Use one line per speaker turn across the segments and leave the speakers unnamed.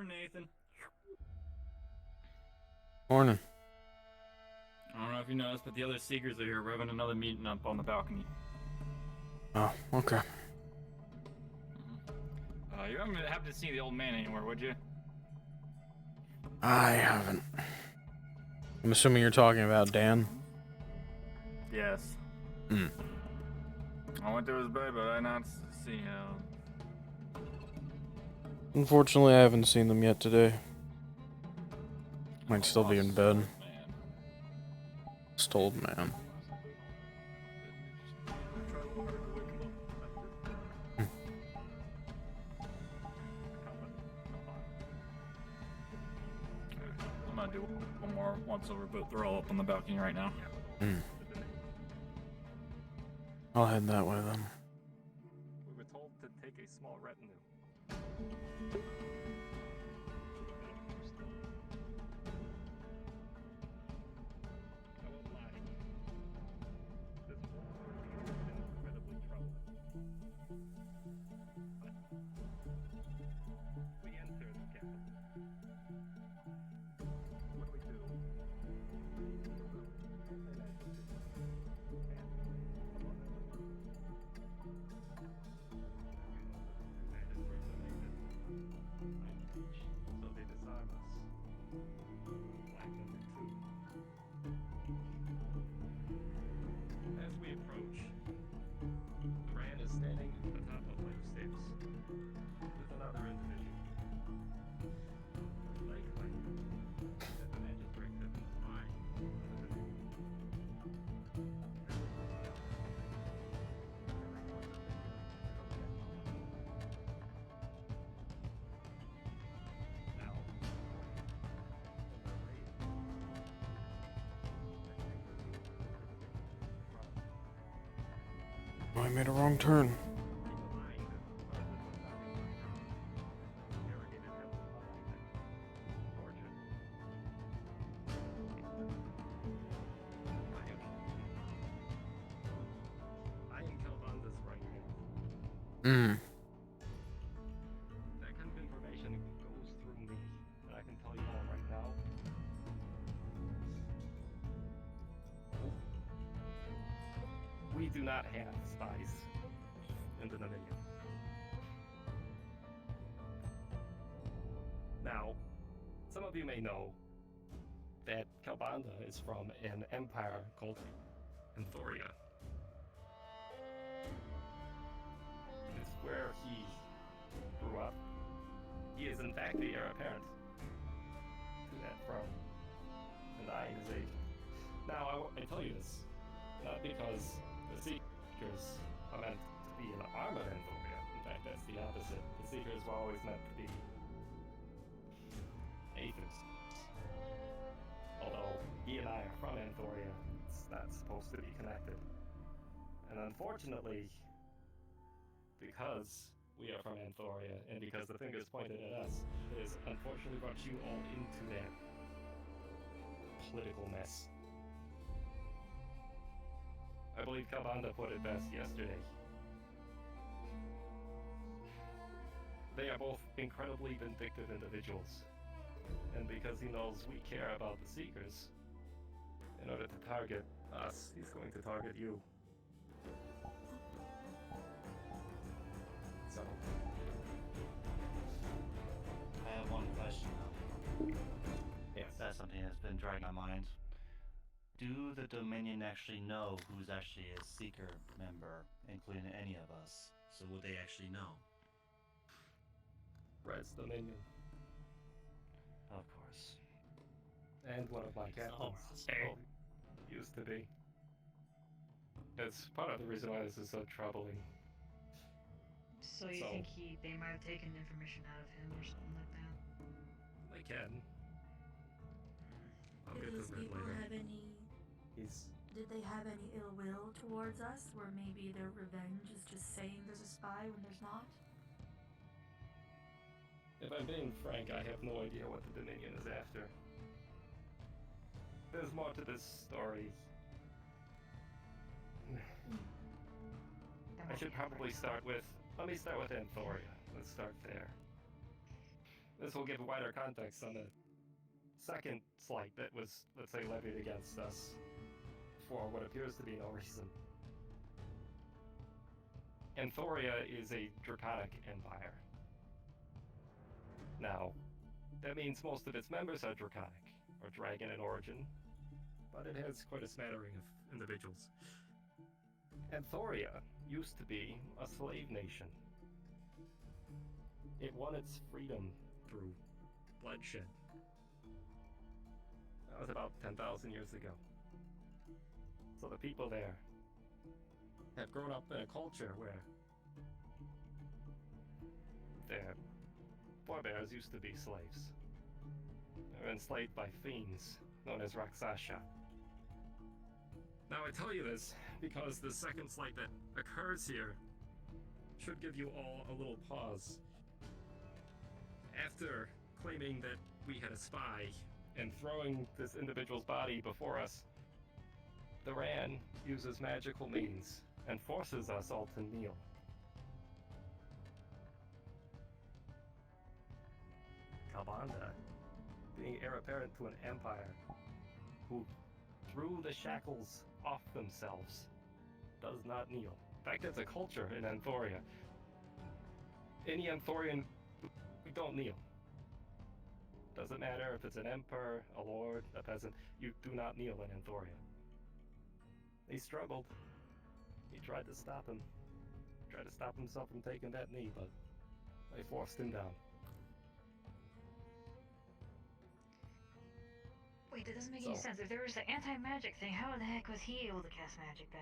Morning, Nathan.
Morning.
I don't know if you noticed, but the other Seekers are here. We're having another meeting up on the balcony.
Oh, okay.
You haven't happened to see the old man anywhere, would you?
I haven't. I'm assuming you're talking about Dan.
Yes.
Hmm.
I went to his bed, but I not see him.
Unfortunately, I haven't seen them yet today. Might still be in bed.
Man.
Just old man.
I'm gonna do one more once over, but they're all up on the balcony right now.
Hmm. I'll head that way then.
We were told to take a small retinue. I won't lie. This whole ordeal has been incredibly troubling. But we enter the capital. What do we do? So they disarm us. Flag number 2. As we approach, Duran is standing at the top of a flight of stairs with another individual. Likely that the magistrate has been spying on the Dominion. Now,
Oh, I made a wrong turn.
I am Calvanda's right hand.
Hmm.
That kind of information goes through me, and I can tell you all right now. We do not have spies in the Dominion. Now, some of you may know that Calbanda is from an empire called Anthoria. It's where he grew up. He is in fact the heir apparent to that throne, and I am his agent. Now, I tell you this, not because the Seekers are meant to be an arm of Anthoria. In fact, that's the opposite. The Seekers were always meant to be Aethers. Although he and I are from Anthoria, it's not supposed to be connected. And unfortunately, because we are from Anthoria, and because the finger's pointed at us, it has unfortunately brought you all into that political mess. I believe Calvanda put it best yesterday. They are both incredibly vindictive individuals. And because he knows we care about the Seekers, in order to target us, he's going to target you. So,
I have one question though.
yes.
That's something that's been dragging my mind. Do the Dominion actually know who's actually a Seeker member, including any of us? So would they actually know?
Red's Dominion.
Of course.
And one of my captains.
Hey.
Used to be. That's part of the reason why this is so troubling.
So you think they might have taken information out of him or something like that?
They can. I'll
Did
get to
these
that
people
later.
have any?
He's
Did they have any ill will towards us, where maybe their revenge is just saying there's a spy when there's not?
If I'm being frank, I have no idea what the Dominion is after. There's more to this story. I should probably start with... Let me start with Anthoria. Let's start there. This will give wider context on the second slight that was, let's say, levied against us for what appears to be no reason. Anthoria is a draconic empire. Now, that means most of its members are draconic, or dragon in origin, but it has quite a smattering of individuals. Anthoria used to be a slave nation. It won its freedom through bloodshed. That was about 10,000 years ago. So the people there have grown up in a culture where their forebears used to be slaves. They were enslaved by fiends known as Raksasha. Now I tell you this because the second slight that occurs here should give you all a little pause. After claiming that we had a spy and throwing this individual's body before us, the Ran uses magical means and forces us all to kneel. Kalbanda, being heir apparent to an empire who threw the shackles off themselves, does not kneel. In fact, it's a culture in Anthoria. Any Anthorian, we don't kneel. Doesn't matter if it's an emperor, a lord, a peasant, you do not kneel in Anthoria. He struggled. He tried to stop him. Tried to stop himself from taking that knee, but they forced him down.
Wait, that doesn't make any sense. If there was the anti-magic thing, how the heck was he able to cast magic then?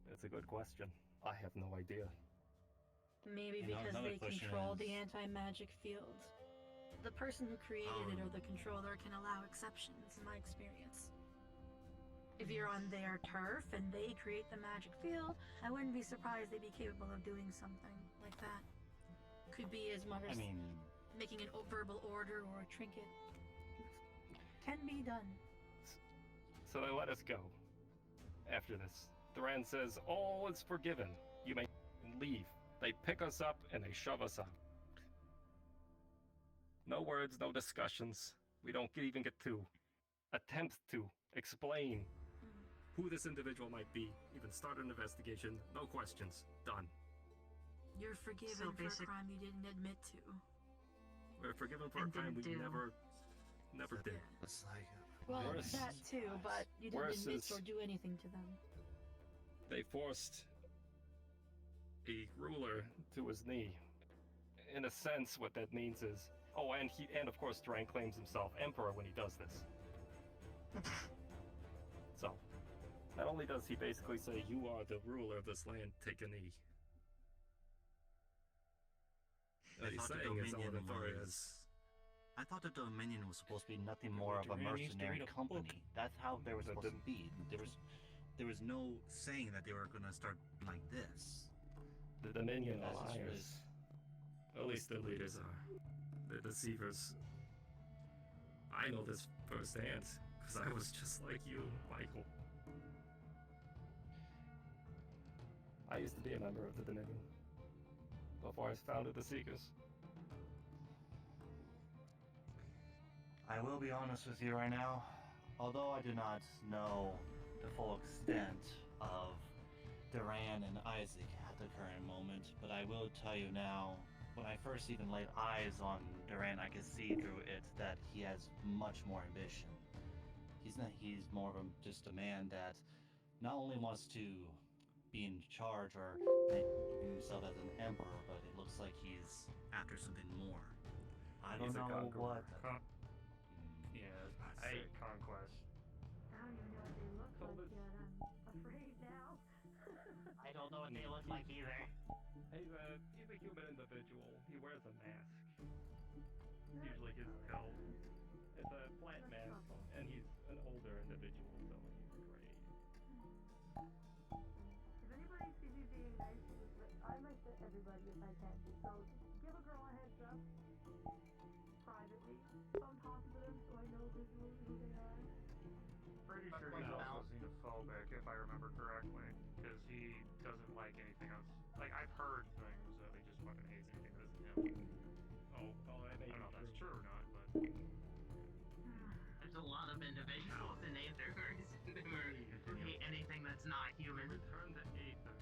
That's a good question. I have no idea.
Maybe
You know,
because
another
they
question
control
is-
the anti-magic field. The person who created it or the controller can allow exceptions, in my experience. If you're on their turf and they create the magic field, I wouldn't be surprised they'd be capable of doing something like that. Could be as much
I
as
mean,
making an verbal order or a trinket. Can be done.
So they let us go. After this, Duran says, all is forgiven. You may leave. They pick us up and they shove us out. No words, no discussions. We don't even get to attempt to explain who this individual might be. Even start an investigation. No questions. Done.
You're forgiven
So
for a crime you didn't admit to.
We're forgiven for a
And
crime we
didn't do.
never did.
it's like
Well,
Worse.
that too, but you didn't
Worse
admit
is-
or do anything to them.
They forced a ruler to his knee. In a sense, what that means is, and of course, Duran claims himself emperor when he does this. So, not only does he basically say, "You are the ruler of this land, take a knee."
I
What he's
thought the
saying is,
Dominion
Aether
was-
is
I thought the Dominion was supposed to be nothing more of a
Duran used to
mercenary
read a
company.
book.
That's how they were
The-
supposed to be. There was no saying that they were gonna start like this.
the Dominion
That's just
Alliance. At least the leaders are. The deceivers. I know this firsthand, because I was just like you, Michael. I used to be a member of the Dominion before I founded the Seekers.
I will be honest with you right now. Although I do not know the full extent of Duran and Isaac at the current moment, but I will tell you now, when I first even laid eyes on Duran, I could see through it that he has much more ambition. He's more of just a man that not only wants to be in charge or make himself as an emperor, but it looks like he's after something more. I don't
He's a
know
conqueror.
what.
Yeah,
I-
conquest.
I don't even know what they look
Told
like
us-
yet. I'm afraid now.
I don't know what they look like either.
He's a human individual. He wears a mask. Usually his skull. It's a flat mask, and he's an older individual, so he's gray.
If anybody sees me being nice, I might fit everybody if I can. So give a girl a heads up privately. Don't talk to them so I know visually who they are.
Pretty sure he's also xenophobic, if I remember correctly, because he doesn't like anything else. Like, I've heard things that he just fucking hates anything that isn't him.
Oh, that may
I don't know. sure or not, but
There's a lot of individuals in Aether who hate anything that's not human.
Return to Aether.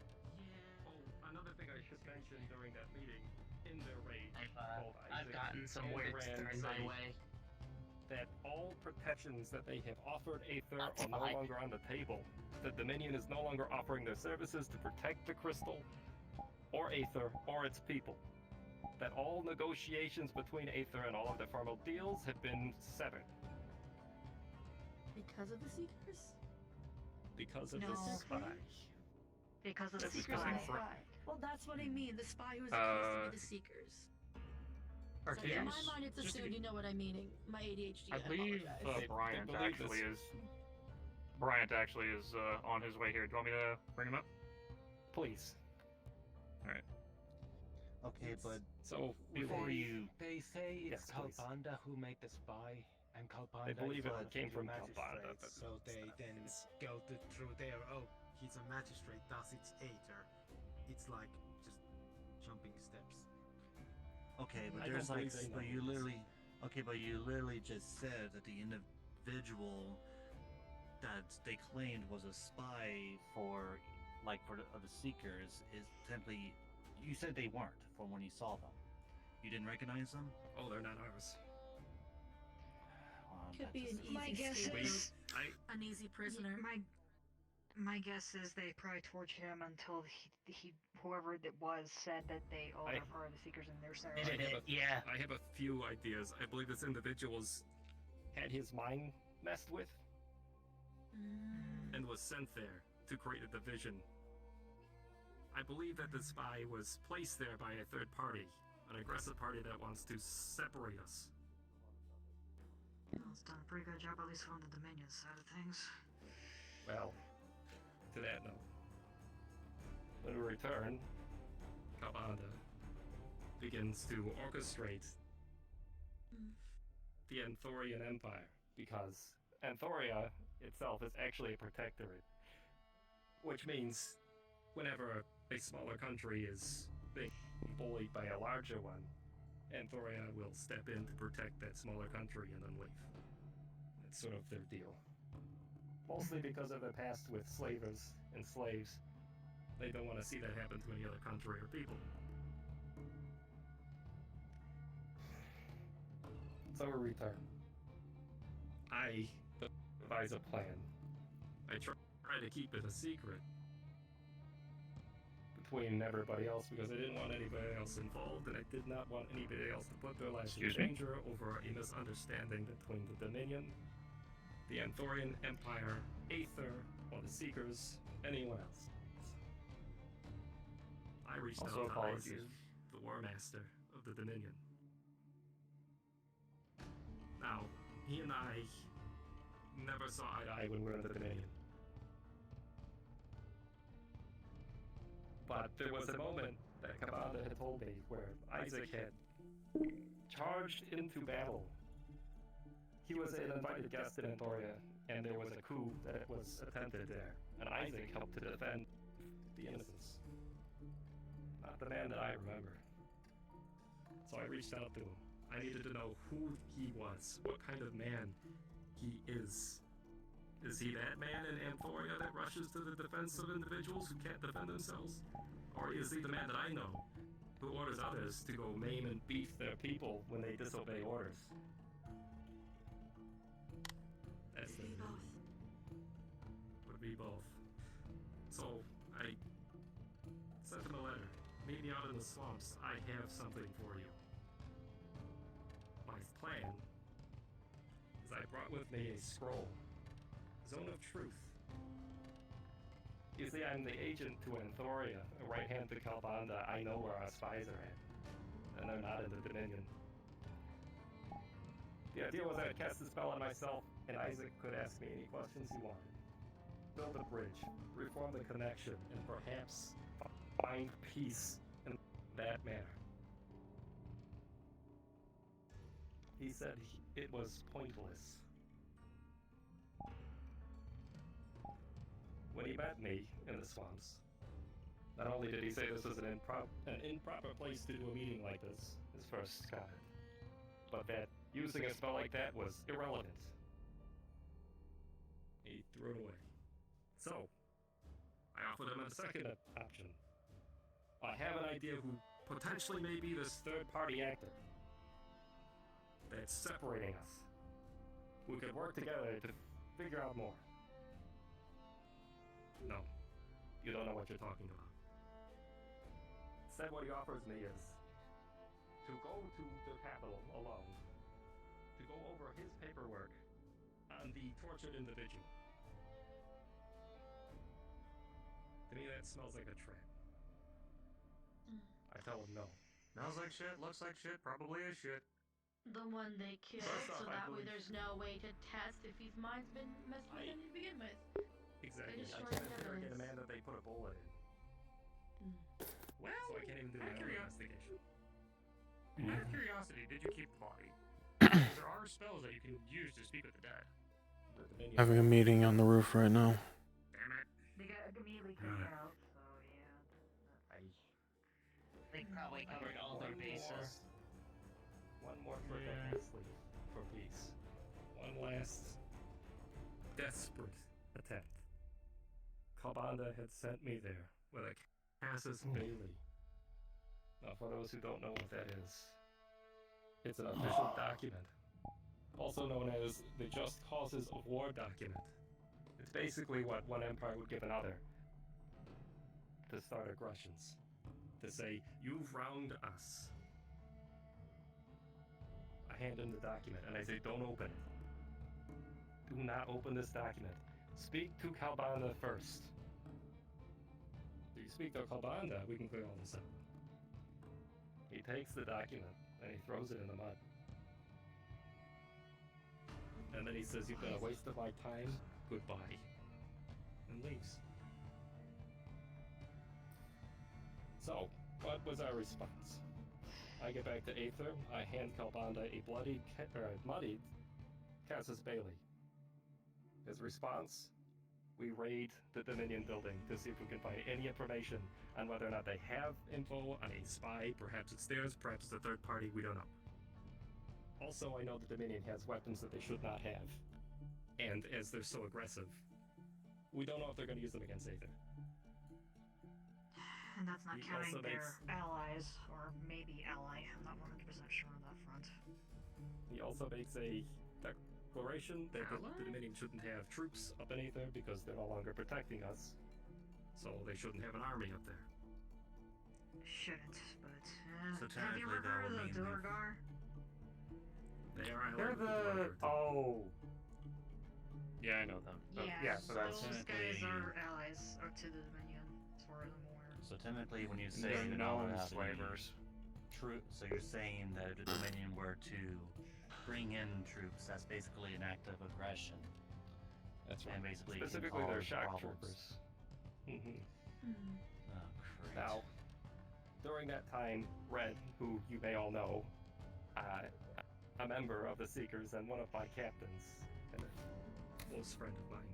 Yeah.
Oh, another thing I should mention during that meeting, in their rage, both
I've
Isaac
gotten some
and
words
Duran
thrown my
say
way.
that all protections that they have offered Aether
That's
are no
fine.
longer on the table. The Dominion is no longer offering their services to protect the crystal, or Aether, or its people. That all negotiations between Aether and all of their formal deals have been severed
Because of the Seekers?
because of
No.
the spy.
Because of the
That's
Seekers
spy.
and the spy. Well, that's what I mean. The spy who was accused to be the Seekers.
Or
So in my
Tears.
mind, it's
Just to
assumed
be-
you know what I'm meaning. My ADHD.
I believe
apologize.
Bryant
believe
actually
this.
is. Bryant actually is on his way here. Do you want me to bring him up?
Please.
Okay, but
So,
before
they-
you,
They say it's
Yes, please.
Kalpanda who made the spy, and Kalpanda
They believe
is
it
one
came
of the
from
magistrates,
Kalpanda, but
so they then go through there. Oh, he's a magistrate, thus it's Aether. It's like just jumping steps.
okay, but
I
there's
don't
like,
believe they
but
know
you
this.
literally, okay, but you literally just said that the individual that they claimed was a spy for, like, for the Seekers is simply, you said they weren't from when you saw them. You didn't recognize them?
Oh, they're not ours.
Could
That
be an
just-
easy
My guess
scapegoat,
is
an easy prisoner.
my guess is they probably tortured him until he whoever it was said that they all
I-
are the Seekers and they're
I
sorry.
have a-
Yeah.
I have a few ideas. I believe this individual's had his mind messed with and was sent there to create a division. I believe that the spy was placed there by a third party, an aggressive party that wants to separate us.
Well, it's done a pretty good job, at least on the Dominion side of things.
Well, to that note, when we return, Kalpanda begins to orchestrate the Anthorian Empire, because Anthoria itself is actually a protectorate, which means whenever a smaller country is being bullied by a larger one, Anthoria will step in to protect that smaller country and then leave. That's sort of their deal. Mostly because of their past with slavers and slaves. They don't want to see that happen to any other country or people. So we return. I devise a plan. I try to keep it a secret between everybody else because I didn't want anybody else involved and I did not want anybody else to put their lives in
Excuse me?
danger over a misunderstanding between the Dominion, the Anthorian Empire, Aether, or the Seekers, anyone else. I reached
Also
out to
apologies.
Isaac, the War Master of the Dominion. Now, he and I never saw eye to eye when we were in the Dominion. But there was a moment that Kalpanda had told me where Isaac had charged into battle. He was an invited guest in Antoria, and there was a coup that was attempted there, and Isaac helped to defend the innocents. Not the man that I remember. So I reached out to him. I needed to know who he was, what kind of man he is. Is he that man in Amphoria that rushes to the defense of individuals who can't defend themselves? Or is he the man that I know, who orders others to go maim and beat their people when they disobey orders? That's the
Maybe both.
would be both. So I sent him a letter. Meet me out in the swamps. I have something for you. My plan is I brought with me a scroll. Zone of Truth. You see, I'm the agent to Anthoria, a right hand to Kalpanda. I know where our spies are at. And they're not in the Dominion. The idea was I'd cast a spell on myself, and Isaac could ask me any questions he wanted. Build a bridge, reform the connection, and perhaps find peace in that manner. He said it was pointless. When he met me in the swamps, not only did he say this was an improper place to do a meeting like this, his first comment, but that using a spell like that was irrelevant. He threw it away. So, I offered him a second option. I have an idea who potentially may be this third-party actor that's separating us. We could work together to figure out more. No, you don't know what you're talking about. Instead, what he offers me is to go to the Capitol alone, to go over his paperwork on the tortured individual. To me, that smells like a trap. I tell him no.
Smells like shit, looks like shit, probably is shit.
The one they killed,
First off,
so
I
that way
believe-
there's no way to test if his mind's been messed with to begin with.
Exactly. I
destroyed
can't
the
interrogate a
evidence.
man that they put a bullet in.
Well,
So I can't even do my own investigation.
out of curiosity, did you keep the body? There are spells that you can use to speak with the dead.
The Dominion-
Having a meeting on the roof right now.
Damn it.
They got immediately kicked out, so yeah.
They probably covered all their bases.
One more trick up his sleeve for peace. One last desperate attempt. Kalbanda had sent me there with a Casus Bailey. Now, for those who don't know what that is, it's an official document, also known as the Just Causes of War document. It's basically what one empire would give another to start aggressions. To say, you've wronged us. I hand him the document and I say, don't open it. Do not open this document. Speak to Kalbanda first. If you speak to Kalbanda, we can clear all this up. He takes the document and he throws it in the mud. And then he says, you've been a waste of my time, goodbye. And leaves. So, what was our response? I get back to Aether, I hand Kalbanda a muddied Casus Bailey. His response? We raid the Dominion building to see if we can find any information on whether or not they have info on a spy. Perhaps it's theirs, perhaps it's a third party, we don't know. Also, I know the Dominion has weapons that they should not have. And as they're so aggressive, we don't know if they're going to use them against Aether.
And that's not
He
counting
also
their
makes-
allies, or maybe ally. I'm not 100% sure on that front.
He also makes a declaration that the Dominion shouldn't have troops up in Aether because they're no longer protecting us. So they shouldn't have an army up there.
Shouldn't, but
So
have you ever
technically that
heard
would
of
mean
the
that-
Durgar?
They are
They're
allied with
the.
Dwarven.
Oh. Yeah, I know them. But
Yeah,
so
so
that's.
those guys
technically-
are allies to the Dominion, as far as I'm aware.
So technically, when you say
They're
you don't
known
have any
slavers.
so you're saying that if the Dominion were to bring in troops, that's basically an act of aggression.
That's
And basically can
Specifically, they're
cause
shock
problems.
troopers. Mm-hmm.
Oh, great.
Now, during that time, Red, who you may all know, a member of the Seekers and one of my captains, and a close friend of mine,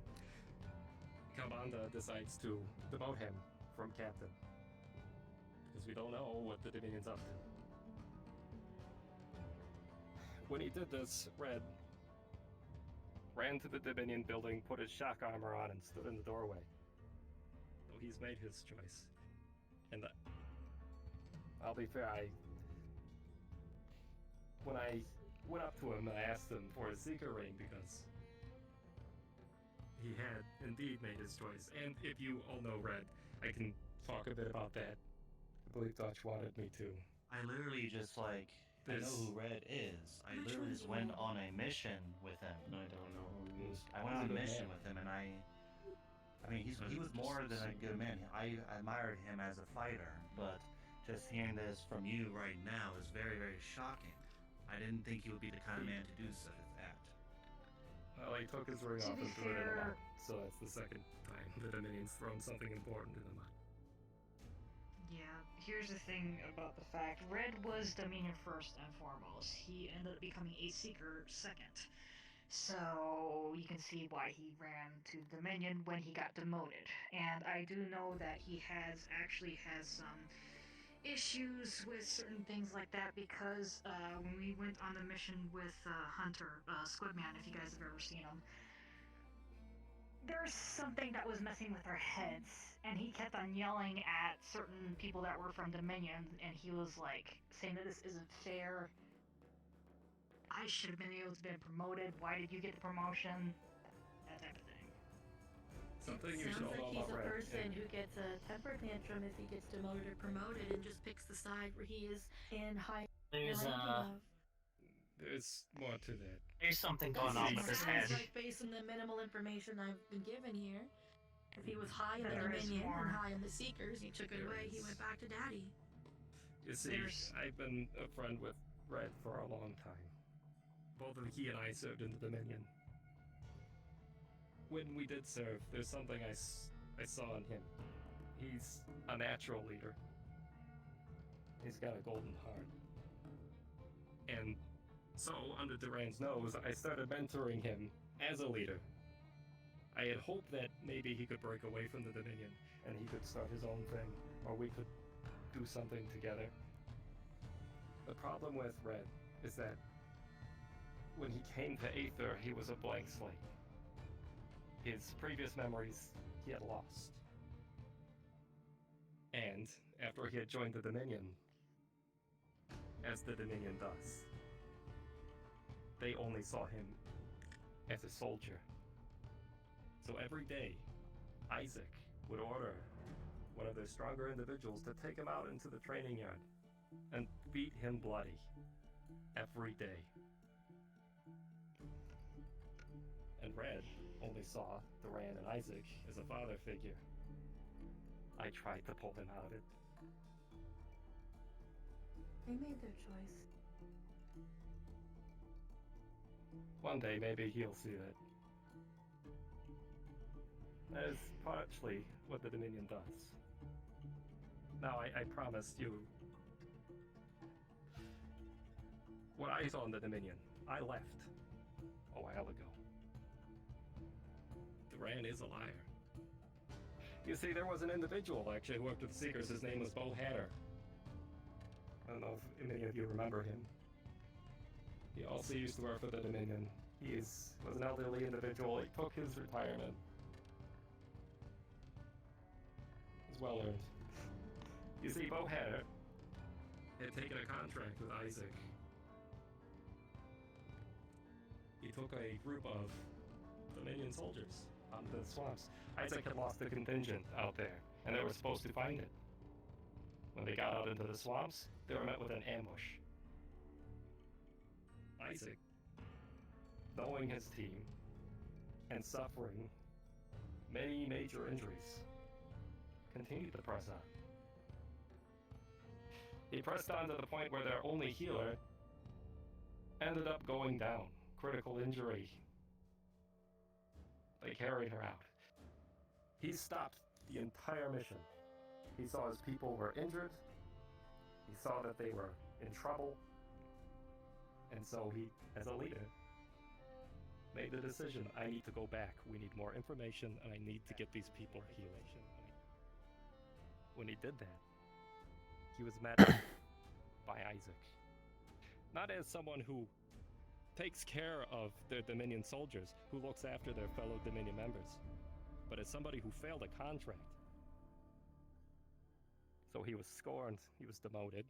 Kalbanda decides to demote him from captain. Because we don't know what the Dominion's up to. When he did this, Red ran to the Dominion building, put his shock armor on, and stood in the doorway. So he's made his choice. And I'll be fair, when I went up to him, I asked him for a Seeker ring because he had indeed made his choice. And if you all know Red, I can talk a bit about that. I believe Dutch wanted me to.
I literally just like I know
This-
who Red is. I
Which
literally
one's
just
the
went
one?
on a mission with him.
I don't know who he is.
I went
He's
on
a
a
good
mission
man.
with him, and I mean, he was more than a good man. I admired him as a fighter, but just hearing this from you right now is very, very shocking. I didn't think he would be the kind of man to do such as that.
Well, he took his ring
To
off
be
and threw it in the
fair-
mud. So that's the second time the Dominion's thrown something important in the mud.
Yeah, here's the thing about the fact. Red was Dominion first and foremost. He ended up becoming a Seeker second. So you can see why he ran to Dominion when he got demoted. And I do know that he actually has some issues with certain things like that because when we went on the mission with Hunter, Squidman, if you guys have ever seen him, there's something that was messing with our heads, and he kept on yelling at certain people that were from Dominion, and he was like saying that this isn't fair. I should have been able to be promoted. Why did you get the promotion? That type of thing.
Something you
Sounds
should
like
know
he's
about
a
Red.
person who gets a temper tantrum if he gets demoted or promoted and just picks the side where he is in high
There's
ranking of.
There's more to that.
there's something
That
going on with his head.
sounds like based on the minimal information I've been given here. If he was high in the
There is
Dominion
more.
and high in the Seekers, you took it
There
away, he
is.
went back to Daddy.
You see,
There's-
I've been a friend with Red for a long time. Both of he and I served in the Dominion. When we did serve, there's something I saw in him. He's a natural leader. He's got a golden heart. And so, under Duran's nose, I started mentoring him as a leader. I had hoped that maybe he could break away from the Dominion and he could start his own thing, or we could do something together. The problem with Red is that when he came to Aether, he was a blank slate. His previous memories he had lost. And after he had joined the Dominion, as the Dominion does, they only saw him as a soldier. So every day, Isaac would order one of their stronger individuals to take him out into the training yard and beat him bloody every day. And Red only saw Duran and Isaac as a father figure. I tried to pull him out of it.
They made their choice.
One day, maybe he'll see that. That is partially what the Dominion does. Now, I promised you what I saw in the Dominion. I left a while ago. Duran is a liar. You see, there was an individual actually who worked with the Seekers. His name was Bo Hatter. I don't know if any of you remember him. He also used to work for the Dominion. He was an elderly individual. He took his retirement. It was well earned. You see, Bo Hatter had taken a contract with Isaac. He took a group of Dominion soldiers out into the swamps. Isaac had lost a contingent out there, and they were supposed to find it. When they got out into the swamps, they were met with an ambush. Isaac, knowing his team and suffering many major injuries, continued to press on. He pressed on to the point where their only healer ended up going down. Critical injury. They carried her out. He stopped the entire mission. He saw his people were injured. He saw that they were in trouble. And so he, as a leader, made the decision, I need to go back. We need more information, and I need to get these people healing. When he did that, he was met by Isaac. Not as someone who takes care of their Dominion soldiers, who looks after their fellow Dominion members, but as somebody who failed a contract. So he was scorned, he was demoted.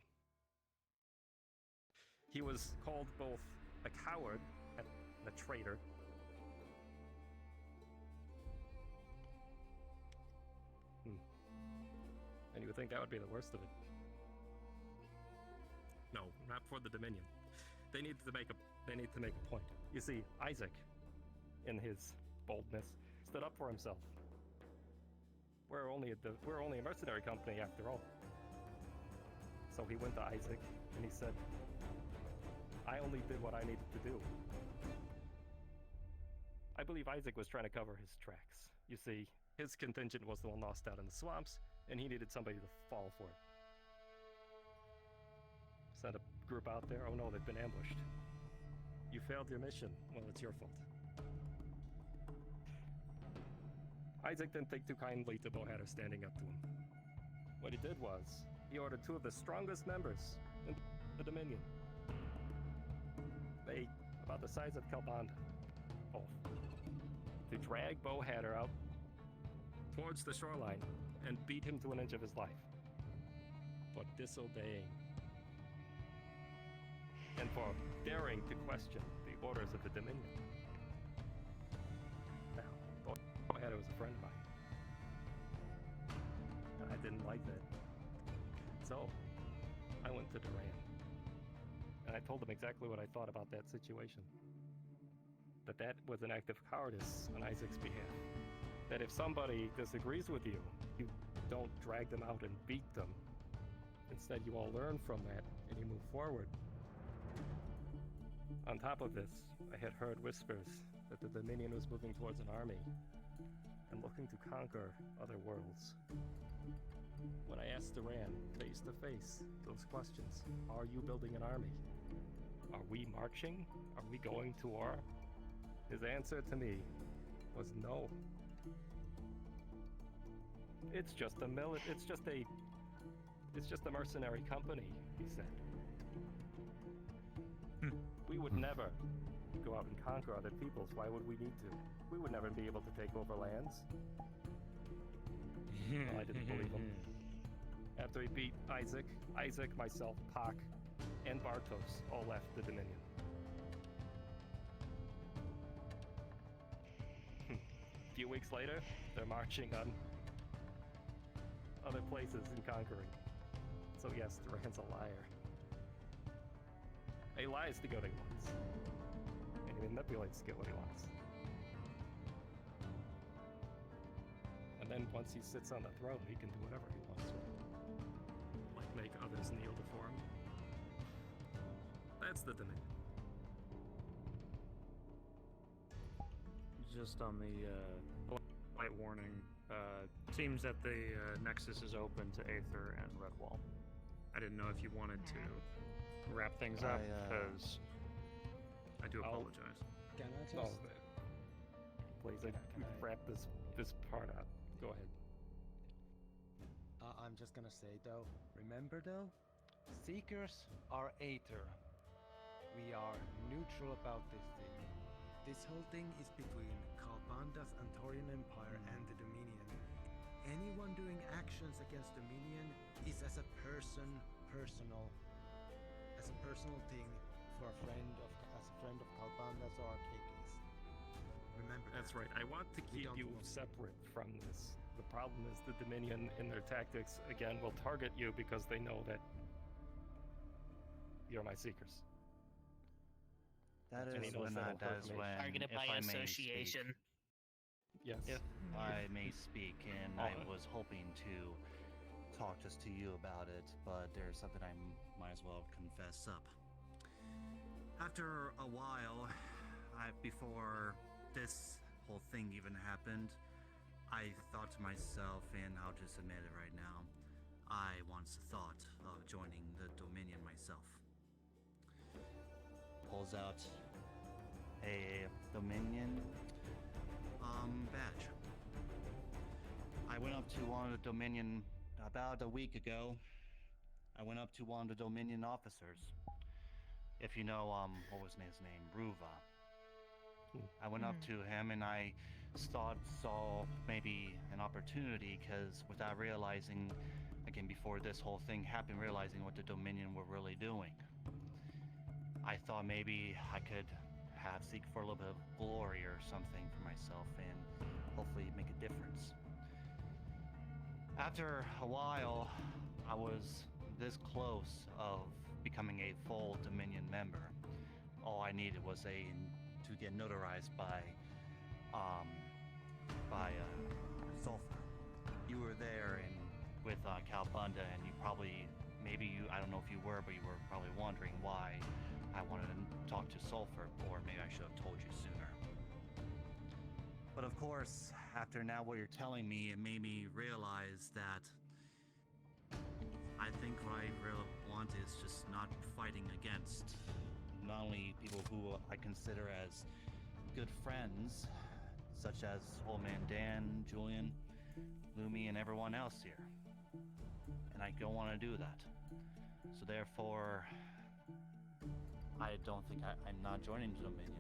He was called both a coward and a traitor. And you would think that would be the worst of it. No, not for the Dominion. They need to make a point. You see, Isaac, in his boldness, stood up for himself. We're only a mercenary company after all. So he went to Isaac and he said, I only did what I needed to do. I believe Isaac was trying to cover his tracks. You see, his contingent was the one lost out in the swamps, and he needed somebody to fall for it. Sent a group out there, oh no, they've been ambushed. You failed your mission, well, it's your fault. Isaac didn't take too kindly to Bo Hatter standing up to him. What he did was, he ordered 2 of the strongest members in the Dominion. They, about the size of Kalbanda, both, to drag Bowhatter out towards the shoreline and beat him to an inch of his life for disobeying and for daring to question the orders of the Dominion. Now, Bowhatter was a friend of mine, and I didn't like that. So, I went to Duran, and I told him exactly what I thought about that situation. That was an act of cowardice on Isaac's behalf. That if somebody disagrees with you, you don't drag them out and beat them. Instead, you all learn from that, and you move forward. On top of this, I had heard whispers that the Dominion was moving towards an army and looking to conquer other worlds. When I asked Duran face to face those questions, are you building an army? Are we marching? Are we going to war? His answer to me was no. It's just a mercenary company, he said. We would never go out and conquer other peoples. Why would we need to? We would never be able to take over lands. Well, I didn't believe him. After he beat Isaac, myself, Pak, and Bartos all left the Dominion. A few weeks later, they're marching on other places and conquering. So yes, Duran's a liar. He lies to get what he wants. And he manipulates to get what he wants. And then once he sits on the throne, he can do whatever he wants with it. Like make others kneel before him. That's the Dominion.
Just on the light warning, seems that the Nexus is open to Aether and Redwall. I didn't know if you wanted to wrap things up, because I do apologize.
Can I just...
No, please, wrap this part up. Go ahead.
I'm just gonna say though, remember though, Seekers are Aether. We are neutral about this thing. This whole thing is between Kalbanda's Antorian Empire and the Dominion. Anyone doing actions against Dominion is as a personal thing for a friend of Kalbanda's or Arcaicus. Remember
That's
that.
right. I want to keep you separate from this. The problem is the Dominion, in their tactics, again, will target you because they know that you're my Seekers.
That
And
is
he knows
when
that'll hurt me.
Targeted
if
by
I may
association.
Yes.
If I may speak, and I
Alright.
was hoping to talk just to you about it, but there's something I might as well confess up. After a while, before this whole thing even happened, I thought to myself, and I'll just admit it right now, I once thought of joining the Dominion myself. Pulls out a Dominion badge. I went up to one of the Dominion about a week ago. I went up to one of the Dominion officers. If you know, what was his name? Ruva. I went up to him and I saw maybe an opportunity, because without realizing, again, before this whole thing happened, realizing what the Dominion were really doing, I thought maybe I could seek for a little bit of glory or something for myself and hopefully make a difference. After a while, I was this close of becoming a full Dominion member. All I needed was to get notarized by Sulfur. You were there and with Kalbanda, and you probably, I don't know if you were, but you were probably wondering why I wanted to talk to Sulfur, or maybe I should have told you sooner. But of course, after now what you're telling me, it made me realize that I think what I really want is just not fighting against not only people who I consider as good friends, such as Old Man Dan, Julian, Lumi, and everyone else here. And I don't want to do that. So therefore, I don't think I'm not joining the Dominion.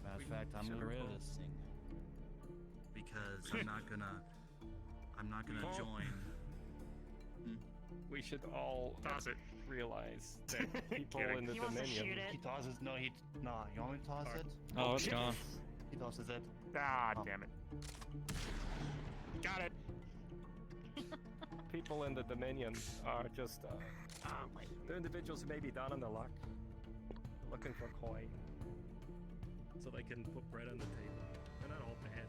Matter of fact, I'm gonna rid this thing because I'm not gonna join.
We should all
Toss it.
realize that people
Kidding.
in the
He wants to
Dominion.
shoot it.
He tosses. No, he. Nah, you want me to toss it?
Oh, it's gone.
He tosses it.
Ah,
Oh.
damn it. Got it.
People in the Dominion are just
Ah, wait.
they're individuals who may be down on their luck, looking for coin, so they can put bread on the table. They're not all bad.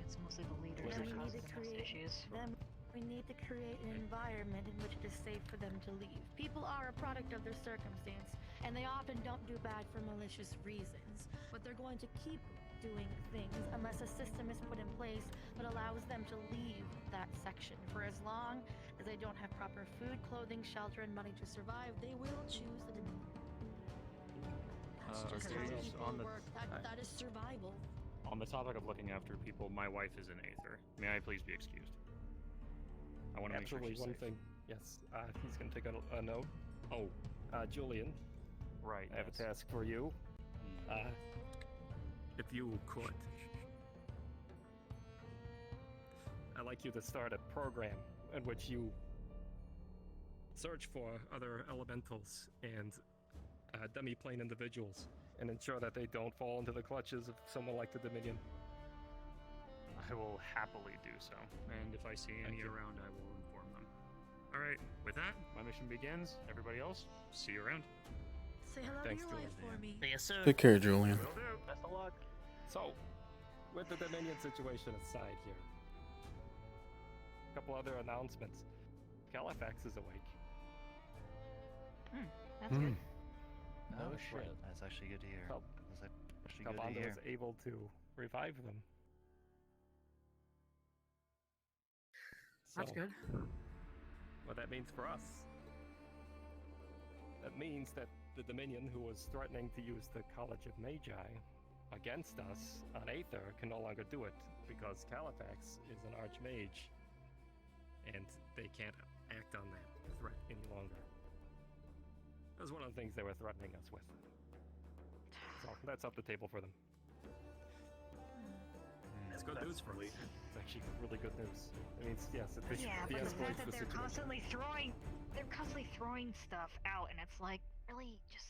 It's mostly the leaders
Then
that
we
cause
need
the
to
most
create
issues.
them. We need to create an environment in which it is safe for them to leave. People are a product of their circumstance, and they often don't do bad for malicious reasons. But they're going to keep doing things unless a system is put in place that allows them to leave that section. For as long as they don't have proper food, clothing, shelter, and money to survive, they will choose the Dominion. That's just how
okay,
people
on the-
work. That is survival.
On the topic of looking after people, my wife is in Aether. May I please be excused? I want to make sure
Actually,
she's
one
safe.
thing. Yes, he's gonna take a note.
Oh,
Julian,
right.
I have a
yes.
task for you.
Mm.
If you could, I'd like you to start a program in which you search for other elementals and demi-plane individuals and ensure that they don't fall into the clutches of someone like the Dominion.
I will happily do so. And if I see any
Thank you.
around, I will inform them. All right. With that, my mission begins. Everybody else, see you around.
Say hello
Thanks,
to your
Julian.
wife for me.
Yes, sir.
Take care, Julian.
Will do.
Best of luck. So, with the Dominion situation aside here, a couple other announcements. Califax is awake.
That's good.
No
Oh,
shit.
right.
That's actually good to hear.
Cal-
That's actually good to
Calvando
hear.
was able to revive them.
That's
So,
good.
What that means for us. That means that the Dominion, who was threatening to use the College of Magi against us on Aether, can no longer do it because Califax is an archmage, and they can't act on that threat any longer. That was one of the things they were threatening us with. So that's off the table for them.
That's good news for me.
It's actually really good news. It means yes, it
Yeah, but the
de-escalates
fact that
the
they're
situation.
constantly throwing stuff out, and it's like, really, just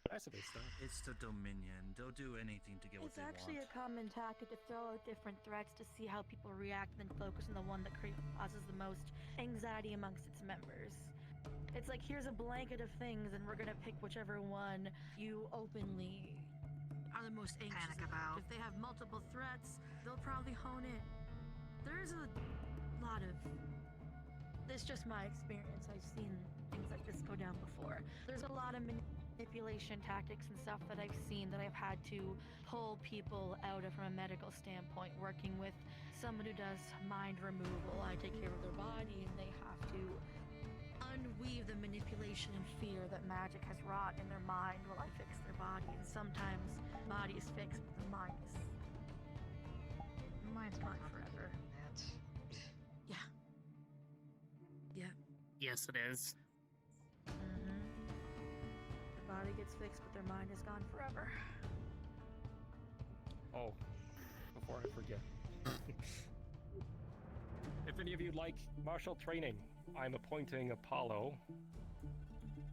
Nice of it, stuff.
It's the Dominion. They'll do anything to get what
It's
they
actually
want.
a common tactic to throw out different threats to see how people react and then focus on the one that causes the most anxiety amongst its members. It's like, here's a blanket of things, and we're gonna pick whichever one you openly are the most anxious
Panic about.
If they have multiple threats, they'll probably hone in. There's a lot of... It's just my experience. I've seen things like this go down before. There's a lot of manipulation tactics and stuff that I've seen that I've had to pull people out of from a medical standpoint, working with someone who does mind removal. I take care of their body, and they have to unweave the manipulation and fear that magic has wrought in their mind while I fix their body. And sometimes body is fixed, but the mind is
mine's
gone
gone
forever.
That's
Yes, it is.
The body gets fixed, but their mind is gone forever.
Oh, before I forget. If any of you like martial training, I'm appointing Apollo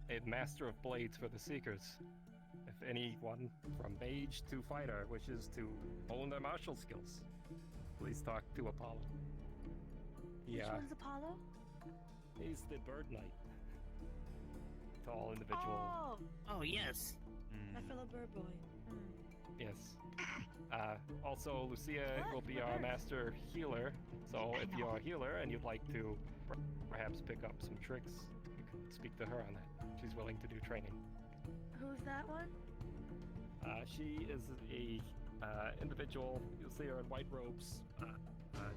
a master of blades for the Seekers. If anyone from mage to fighter wishes to hone their martial skills, please talk to Apollo.
Which
Yeah,
one's Apollo?
he's the bird knight. Tall individual.
Oh,
Oh, yes.
my
Mm.
fellow bird boy.
Yes. Also, Lucia will be our master healer. So if you're a healer and you'd like to perhaps pick up some tricks, you can speak to her on that. She's willing to do training.
Who's that one?
She is a individual. You'll see her in white robes,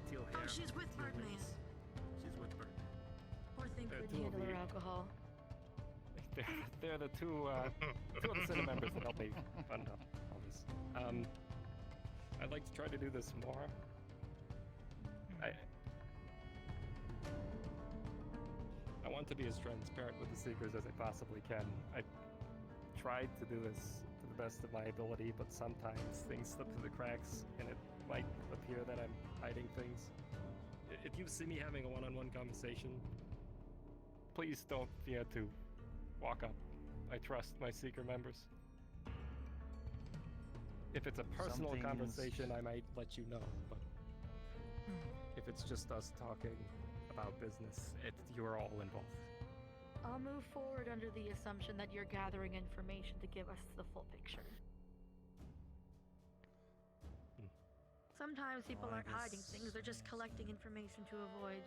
teal hair.
Oh, she's with
teal
Birdman.
wings. She's with Bird.
Poor thing
There are
couldn't
two of
handle her
the-
alcohol.
They're the two of the center members that help me fund up all this. I'd like to try to do this more. want to be as transparent with the Seekers as I possibly can. I tried to do this to the best of my ability, but sometimes things slip through the cracks, and it might appear that I'm hiding things. If you see me having a one-on-one conversation, please don't fear to walk up. I trust my Seeker members. If it's a personal conversation, I might let you know, but if it's just us talking about business, you're all involved.
I'll move forward under the assumption that you're gathering information to give us the full picture. Sometimes people aren't hiding things, they're just collecting information to avoid.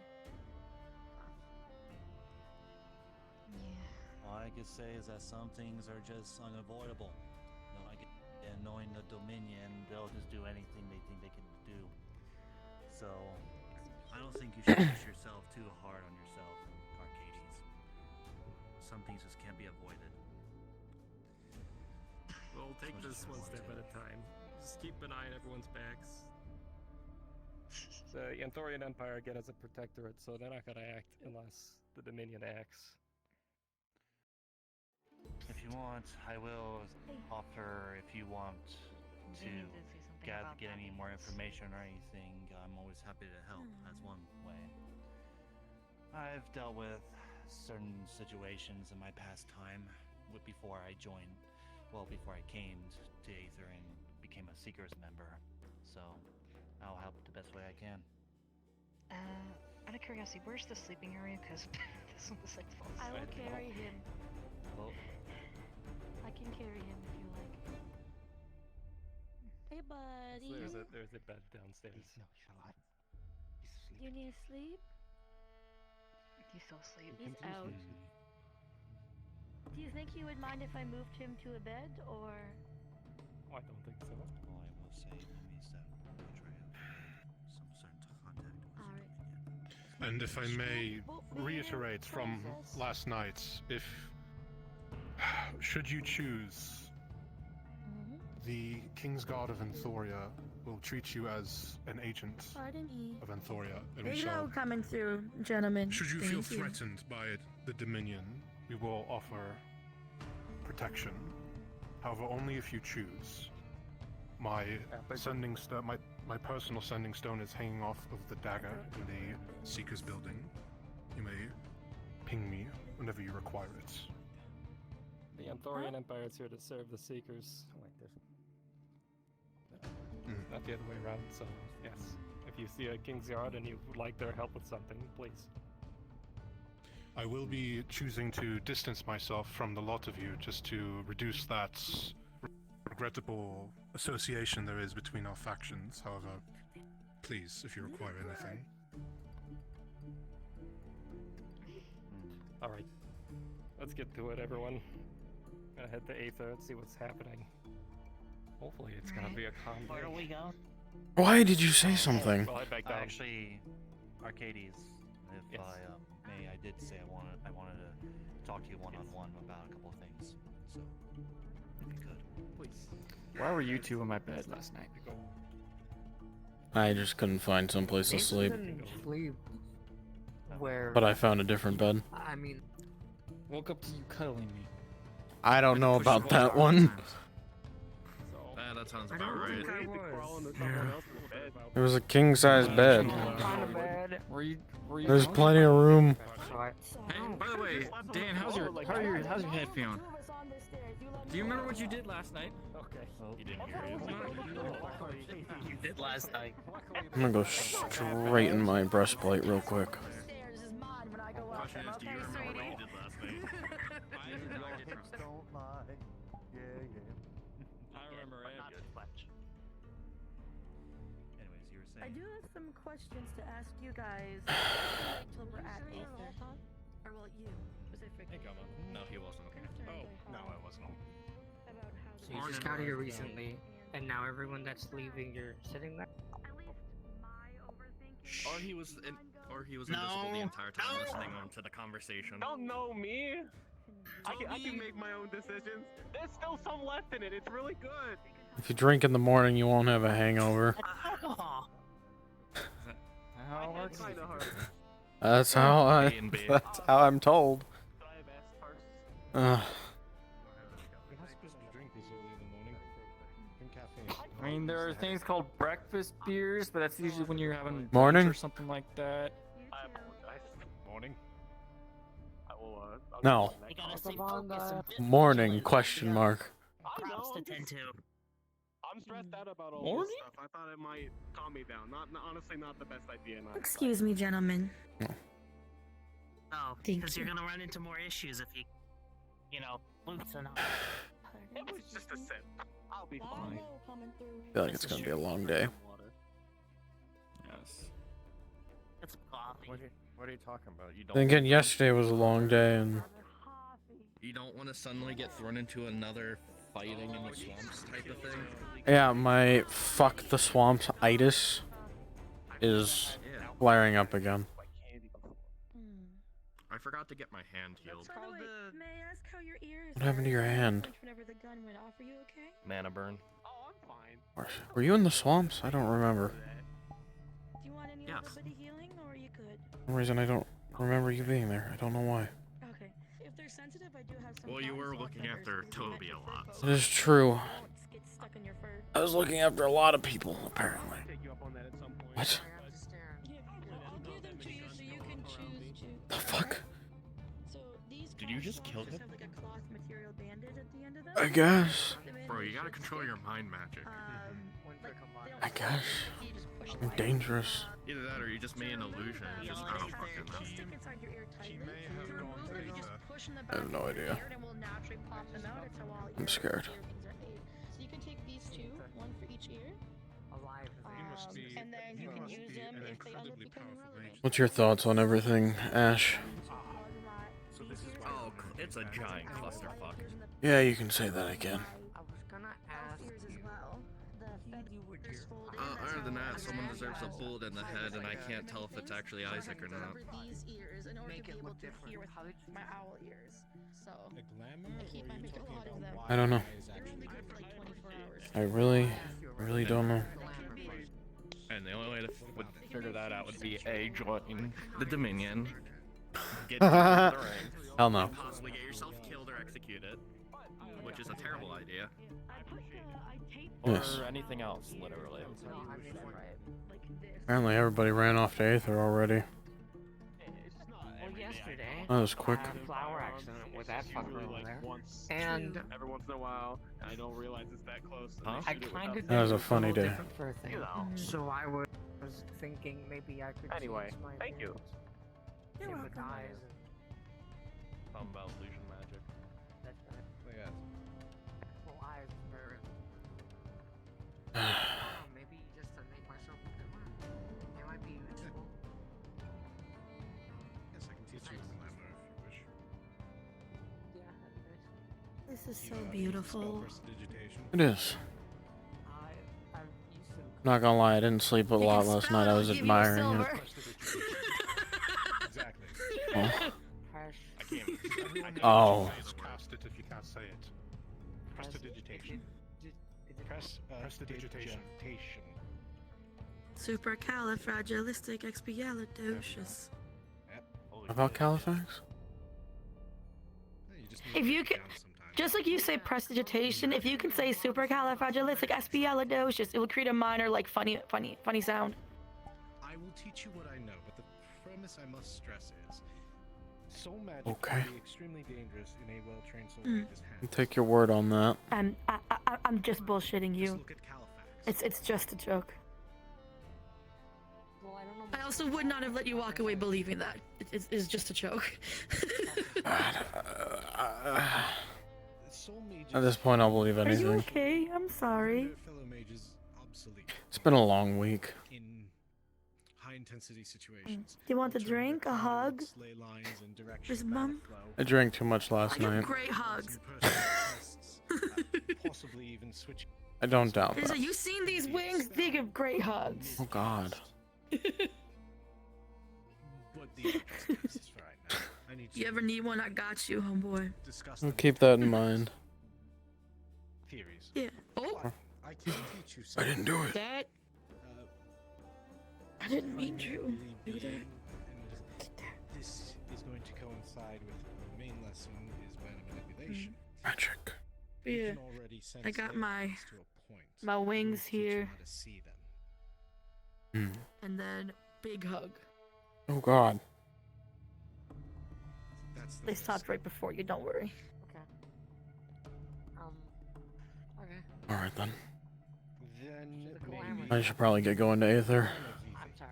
Yeah.
All I could say is that some things are just unavoidable. And knowing the Dominion, they'll just do anything they think they can do. So, I don't think you should push yourself too hard on yourself, Arcades. Some things just can't be avoided.
We'll take this one step at a time. Just keep an eye on everyone's backs. The Anthorian Empire, again, is a protectorate, so they're not gonna act unless the Dominion acts.
If you want, I will offer, if you want to get any more information or anything, I'm always happy to help. That's one way. I've dealt with certain situations in my past time before I joined, before I came to Aether and became a Seekers member. So, I'll help the best way I can.
Out of curiosity, where's the sleeping area? Because this one was like false.
I will carry him.
Oh.
I can carry him if you like. Hey, buddy.
There's a bed downstairs.
Do you need to sleep?
He's still asleep.
He's out. Do you think you would mind if I moved him to a bed, or?
Oh, I don't think so.
All I will say is that Andre have some certain contact with the Dominion.
And if I may reiterate from last night, if should you choose, the Kingsguard of Anthoria will treat you as an agent of Anthoria. And we shall,
coming through, gentlemen.
should you feel threatened by the Dominion, we will offer protection. However, only if you choose. My sending stone, my personal sending stone is hanging off of the dagger in the Seekers building. You may ping me whenever you require it.
The Anthorian Empire is here to serve the Seekers. Oh, wait, there's... Not the other way around, so yes. If you see a Kingsguard and you would like their help with something, please.
I will be choosing to distance myself from the lot of you just to reduce that regrettable association there is between our factions. However, please, if you require anything.
Alright. Let's get to it, everyone. Gonna head to Aether and see what's happening. Hopefully it's gonna be a calm day.
Where do we go?
Why did you say something?
Well, head back down.
Actually, Arcades, if
Yes.
I did say I wanted to talk to you one-on-one about a couple of things. So, if you could.
Please.
Why were you two in my bed last night?
I just couldn't find someplace to sleep.
Sleep. Where?
But I found a different bed.
I mean,
Woke up to you cuddling me.
I don't know about that one.
That sounds
I
about
don't
right.
think I was.
It was a king-size bed.
On a bed.
Were you
There's plenty of room.
So I,
Hey, by the way, Dan, how's your head feeling? Do you remember what you did last night?
Okay.
You didn't hear it.
you did last night.
I'm gonna go straighten my breastplate real quick.
Question is, do you remember what you did last night?
Don't lie.
I remember it.
Anyways, you were
I
saying.
do have some questions to ask you guys until we're at Aether. Or well, you specifically.
No, he wasn't.
Oh, no, I wasn't.
About how
So you just got here recently, and now everyone that's leaving, you're sitting there?
at least my overthinking.
Or he was invisible the entire time listening to the conversation.
Don't know me. I can make my own decisions. There's still some left in it. It's really good.
If you drink in the morning, you won't have a hangover.
How it works?
Kinda hard.
That's how
A
I.
and B.
That's how I'm told.
You're not supposed to drink this early in the morning. Drink caffeine.
I mean, there are things called breakfast beers, but that's usually when you're having brunch
Morning?
or something like that.
I apologize.
Morning.
I will, I'll
No.
You gotta stay focused and fit
Morning?
vigilant.
Question mark.
I know,
Crops to tend to.
I'm stressed out about all
Morning?
this stuff. I thought it might calm me down. Honestly, not the best idea.
Excuse me, gentlemen.
Oh,
Thank
because
you.
you're gonna run into more issues if you know, loosen up.
It was just a sip. I'll be fine.
I feel like it's gonna be a long day.
Yes.
It's coffee.
What are you talking about? You don't.
Then again, yesterday was a long day, and
You don't want to suddenly get thrown into another fighting in the swamps type of thing.
yeah, my fuck the swamps itis is flaring up again.
I forgot to get my hand healed.
By the way, may I ask how your ears
What happened to your hand?
Whenever the gun went off, are you okay?
Mana burn.
Oh, I'm fine.
Were you in the swamps? I don't remember.
Do you want any
Yes.
other bit of healing, or are you good?
For some reason I don't remember you being there. I don't know why.
Okay. If they're sensitive, I do have some.
Well, you were
cotton swab
looking
feathers
after
because you
Toby a
mentioned fur
lot.
poke.
It is true.
It won't get stuck in your fur.
I was looking after a lot of people, apparently.
I'll take you up on that at some point.
What?
I'll give them to you so you can choose to.
The fuck?
So these
Did you
cotton
just
swabs
kill him?
have like a cloth material bandage at the end of them.
I guess.
Bro, you gotta control your mind magic.
I guess. I'm dangerous.
Either that or you just made an illusion. It's just I don't fucking know.
I'll stick inside your ear tightly.
may have
To
gone
remove
to
it, you
the-
just push in the
I have
back
no
of the
idea.
ear and it will naturally pop them out. It's how all
I'm scared.
earrings are made. So you can take these two, one for each ear.
He must be.
And then
he
you can
must
use
be
them
an
if they end up
incredibly
becoming
powerful
relevant.
mage.
What's your thoughts on everything, Ash?
So this is
Oh, it's a giant clusterfuck.
Yeah, you can say that again.
I was gonna ask
Ears as well.
Other than that, someone deserves a bullet in the head, and I can't tell if it's actually Isaac or not.
These ears in order
Make
to
it
be able
look
to
different.
hear with
How did you
my
do
owl ears. So
A glamour,
I keep
or
my
are you
make a
talking
lot of
about
them.
why
I don't know.
is
They're
actually
only good for like 24 hours.
I really don't know.
And the only way to figure that out would be A, join the Dominion, get the ranks,
Hell no.
and possibly get yourself killed or executed, which is a terrible idea.
Yes.
Or anything else, literally.
Apparently everybody ran off to Aether already.
Well, yesterday,
That was quick.
flower accident with that fucker
usually
over
like
there.
once,
And
every once in a while, I don't realize it's that close. and
Huh?
I
I
shoot it
kind of
without-
That was a funny day.
different for a thing. So I was thinking maybe I could
Anyway,
change my
thank you.
hypnotize
Something about illusion magic.
and that's gonna
Yes.
well, eyes for oh, maybe just to make myself a good one. It might be useful.
Yes, I can teach you a glamour if you wish.
Yeah, that'd be nice.
This is
You
so
know,
beautiful.
spell prestidigitation.
It is.
I'm used to
Not gonna lie, I didn't sleep a lot last night. I was admiring it.
Exactly.
Oh.
press.
I can't.
Everyone knows
Oh.
you can't cast it if you can't say it. Prestidigitation. Prestidigitation.
Supercalifragilisticexpialidocious.
About Califax?
Yeah, you just need
If
to
you
write
can,
it down sometime.
just like you say prestidigitation, if you can say supercalifragilisticexpialidocious, it will create a minor like funny sound.
I will teach you what I know, but the premise I must stress is soul magic
Okay.
can be extremely dangerous in a well-trained soul
Mm.
mage's
I'll
hands.
take your word on that.
I'm just bullshitting
Just
you.
look at Califax.
It's just a joke.
Well, I don't know.
I also would not have let you walk away believing that. It's just a joke.
Soul mages
At this point, I'll believe
Are you
anything.
okay? I'm sorry.
render fellow mages obsolete
It's been a long week.
in high-intensity situations.
Do you want a
Determine
drink, a
their
hug?
coordinates, ley lines, and direction
Just
of battle
mum?
flow.
I drank too much
I
last
give
night.
great hugs.
Some personal tests, possibly even switch.
I don't doubt
Is
that.
it, you seen these wings? They give great hugs.
Oh God.
But these are just guesses for right now. I need
You ever need one? I got you, homeboy.
discuss
I'll
them
keep that in mind.
theories.
Yeah. Oh,
But I can teach you
I
something.
didn't do it.
that
Uh,
I didn't mean to
fundamentally
do that.
being
is going to coincide with the main lesson is mana manipulation.
Magic.
Yeah.
You can already sense
I got
their
my
things to a point.
my
I'm going
wings
to teach you
here.
how to see them.
And then big hug.
Oh God.
That's the
They
first
stopped right before you. Don't worry.
Okay. Okay.
All right then.
Then
glamour.
I should probably get going to Aether.
I'm sorry.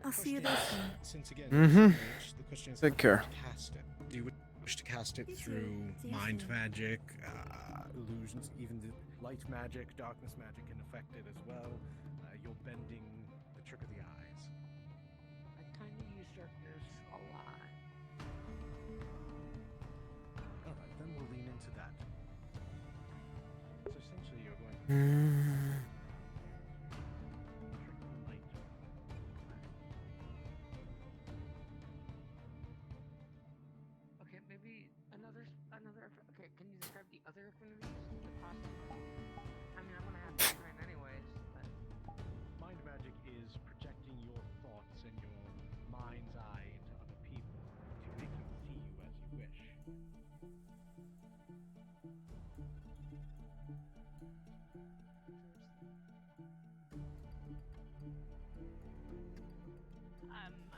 I'll see you there soon.
Since again,
Mhm.
the question is
Take
how
care.
to cast it. Do you wish to cast it through mind magic, illusions, even the light magic, darkness magic can affect it as well. You're bending the trick of the eyes.
I kind of use darkness a lot.
Alright, then we'll lean into that. So essentially you're going to
Okay, maybe another. Okay, can you describe the other affinities across? I mean, I'm gonna have to train anyways, but.
mind magic is projecting your thoughts and your mind's eye into other people to make them see you as you wish.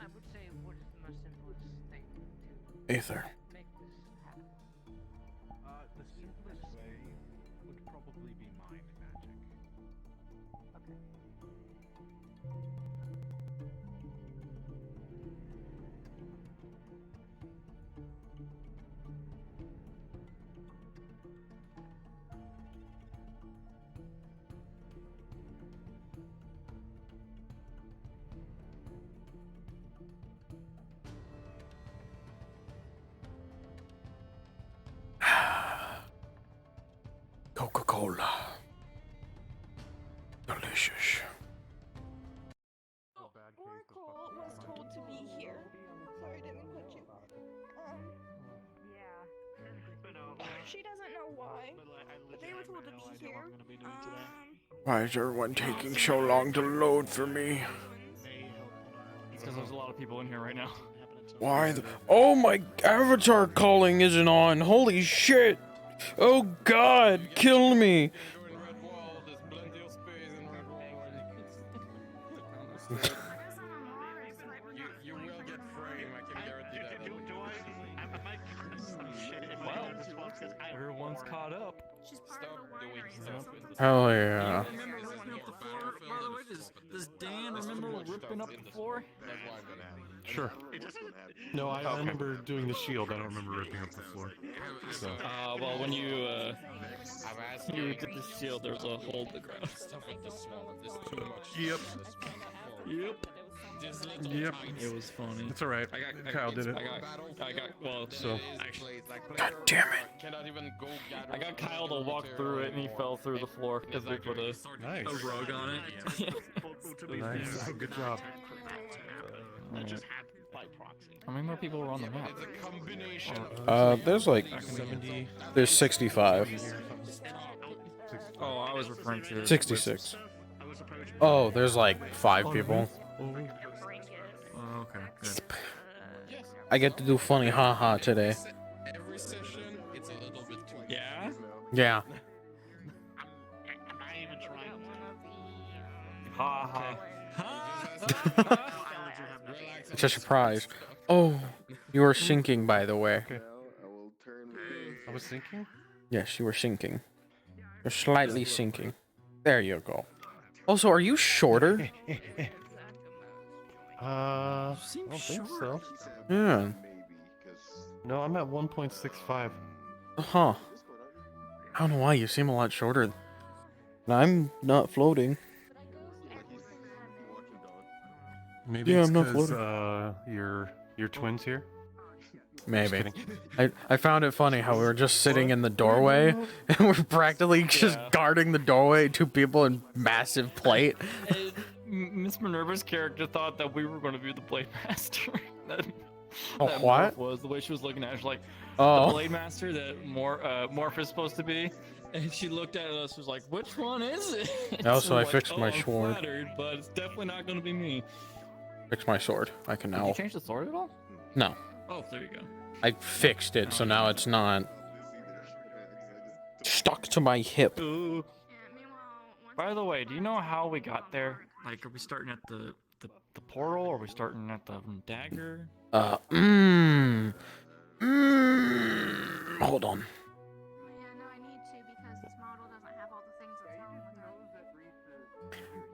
I would say, what is the most simplest thing to
Aether.
make this happen?
The simplest way would probably be mind magic.
Okay.
Coca-Cola. Delicious.
Oracle was told to be here. Sorry, didn't mean to put you. She doesn't know why, but they were told to be here.
Why is everyone taking so long to load for me?
It's because there's a lot of people in here right now.
Why the— Oh my avatar calling isn't on. Holy shit. Oh God, kill me.
You will get frame, I can guarantee that.
Well, everyone's caught up.
Stop doing stuff in the
Hell yeah.
Remember ripping up the floor? By the way, does Dan remember ripping up the floor?
Sure. No, I remember doing the shield. I don't remember ripping up the floor. So.
Well, when you did the shield, there was a hole in the ground.
Yep.
Yep.
Yep.
It was funny.
It's alright. Kyle did it.
So.
God damn it.
I got Kyle to walk through it, and he fell through the floor because they put a rug on it.
Nice. Oh, good job.
How many more people were on the map?
There's like
70.
There's 65.
Oh, I was referring to
66. Oh, there's like 5 people.
Oh, okay. Good.
I get to do funny haha today.
Every session, it's a little bit too.
Yeah?
Yeah.
Ha
It's a surprise. Oh, you are sinking, by the way.
I was thinking?
Yes, you were sinking. You're slightly sinking. There you go. Also, are you shorter?
I don't think so.
Yeah.
No, I'm at 1.65.
Huh. I don't know why, you seem a lot shorter. And I'm not floating.
Maybe
Yeah,
it's
I'm not
because
floating.
you're twins here.
Maybe. I found it funny how we were just sitting in the doorway and we're practically just guarding the doorway, 2 people in massive plate.
Miss Minerva's character thought that we were going to be the Blade Master. that
what?
Morph was the way she was looking at it. She was like,
Oh.
the Blade Master that Morph is supposed to be. And she looked at us, was like, which one is it?
Also,
We're
I
like,
fixed my
I'm
sword.
flattered, but it's definitely not going to be me.
Fix my sword. I can
Did
now.
you change the sword at all?
No.
Oh, there you go.
I fixed it, so now it's not stuck to my hip.
Ooh. By the way, do you know how we got there? Like, are we starting at the portal, or are we starting at the dagger?
Hold on.
Yeah, no, I need to because this model doesn't have all the things that's wrong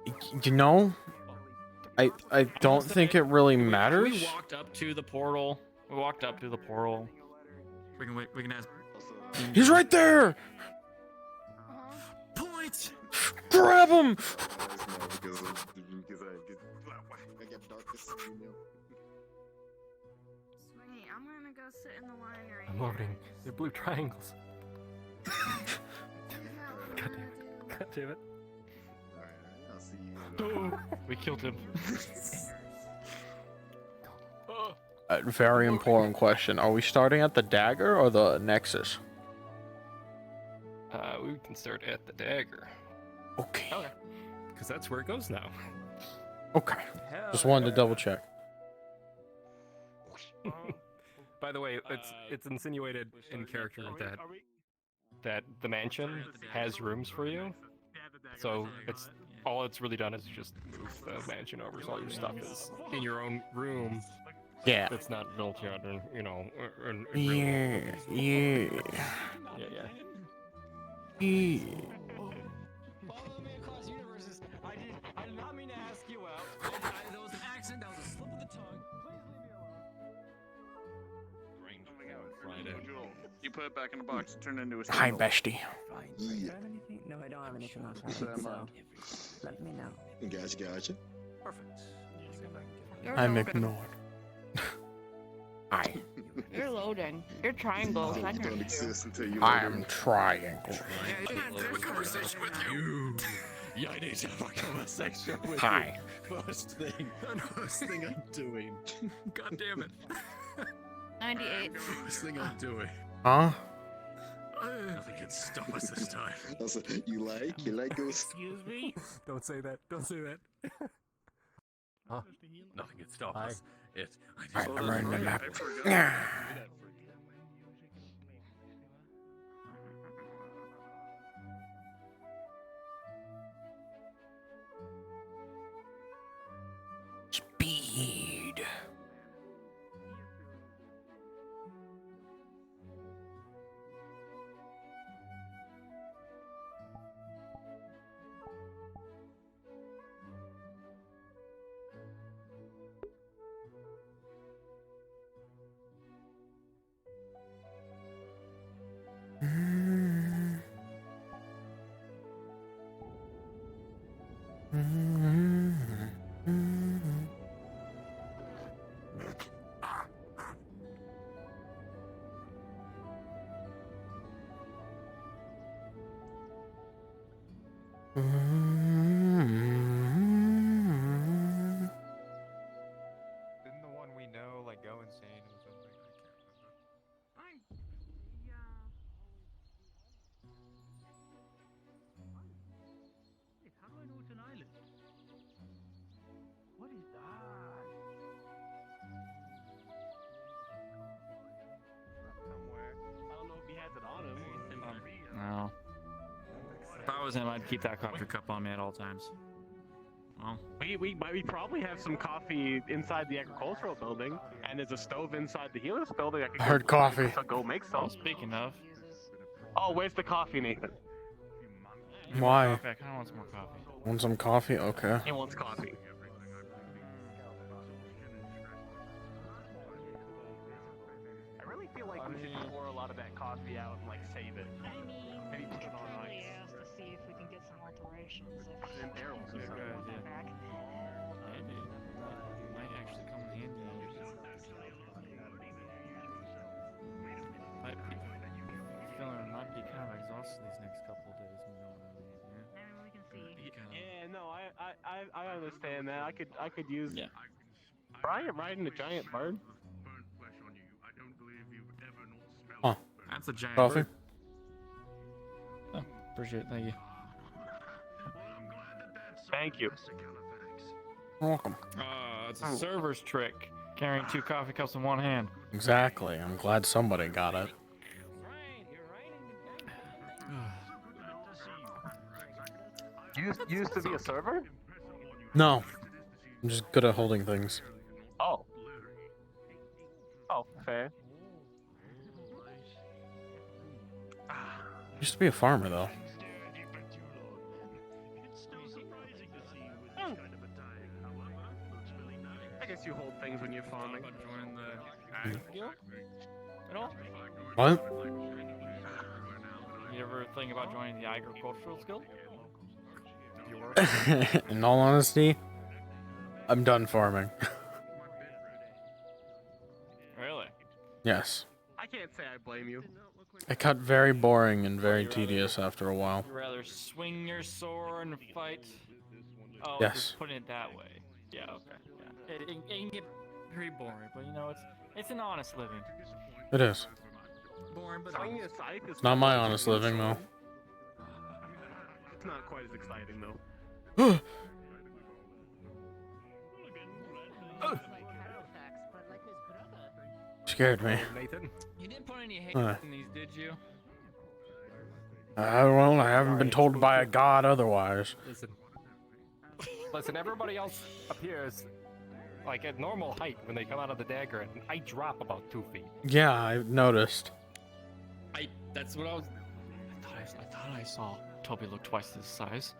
with it.
You know, I don't think it really matters.
We walked up to the portal. We walked up to the portal. We can wait. We can ask.
He's right there.
Point.
Grab him.
Sweet, I'm gonna go sit in the winery.
I'm loading. They're blue triangles. God damn it.
We killed him.
Very important question. Are we starting at the dagger or the nexus?
We can start at the dagger.
Okay.
Because that's where it goes now.
Okay. Just wanted to double check.
By the way, it's insinuated in character that the mansion has rooms for you. So all it's really done is just move the mansion over, so all your stuff is in your own room.
Yeah.
It's not built yet, or
Yeah.
Yeah.
Follow me across universes. I did not mean to ask you out. That was an accident. That was a slip of the tongue. Please leave me alone.
You put it back in the box and turn it into a
Hi,
single.
bestie.
Yeah.
No, I don't have anything else. So let me know.
Gotcha.
Perfect.
I'm ignored. Hi.
You're loading. You're triangles. I
don't exist until you.
I am triangle.
I need to have a conversation with you.
Yeah, I need to have a conversation with
Hi.
you. First thing I'm doing.
God damn it.
98.
First thing I'm doing.
Huh?
Nothing can stop us this time.
You like ghosts?
Excuse me? Don't say that. Don't say that. Huh?
Nothing can stop us.
I'm running the map. Speed.
Didn't the one we know like go insane or something? I can't remember.
Wait, how do I know it's an island? What is that?
Somewhere. I don't know if he has it on him.
No. If I was him, I'd keep that coffee cup on me at all times. Well,
We probably have some coffee inside the agricultural building, and there's a stove inside the Helix building. I could
I heard coffee.
Go make some.
Speaking of.
Oh, where's the coffee, Nathan?
Why?
I kind of want some more coffee.
Want some coffee? Okay.
He wants coffee. I really feel like we should pour a lot of that coffee out and like save it. Maybe put it on
Really
ice.
asked to see if we can get some alterations. If
In barrels or
if
something.
we want that back.
Maybe. Might actually come in handy. Might be feeling might be kind of exhausted these next couple of days. You know what I mean? Yeah.
I mean, we can see.
Yeah, no, I understand that. I could use. Yeah. Brian riding a giant bird.
Huh.
That's a giant
Coffee?
bird. Oh, appreciate it. Thank you.
Thank you.
You're welcome.
It's a server's trick. Carrying 2 coffee cups in one hand.
Exactly. I'm glad somebody got it.
You used to be a server?
No. I'm just good at holding things.
Oh. Oh, fair.
Used to be a farmer, though.
I guess you hold things when you're farming.
Join the ag guild at all?
What?
You ever think about joining the agricultural guild?
In all honesty, I'm done farming.
Really?
Yes.
I can't say I blame you.
It got very boring and very tedious after a while.
You'd rather swing your sword and fight? Oh,
Yes.
just putting it that way. Yeah, okay. Yeah. It can get pretty boring, but you know, it's an honest living.
It is.
Boring, but
Swinging
honest.
a scythe is
It's not my honest living, though.
It's not quite as exciting though.
Scared me.
Nathan?
You didn't put any hate in these, did you?
Well, I haven't been told by a god otherwise.
Listen, everybody else appears like at normal height when they come out of the dagger, and I drop about 2 feet.
Yeah, I noticed.
That's what I was. I thought I saw Toby look twice his size.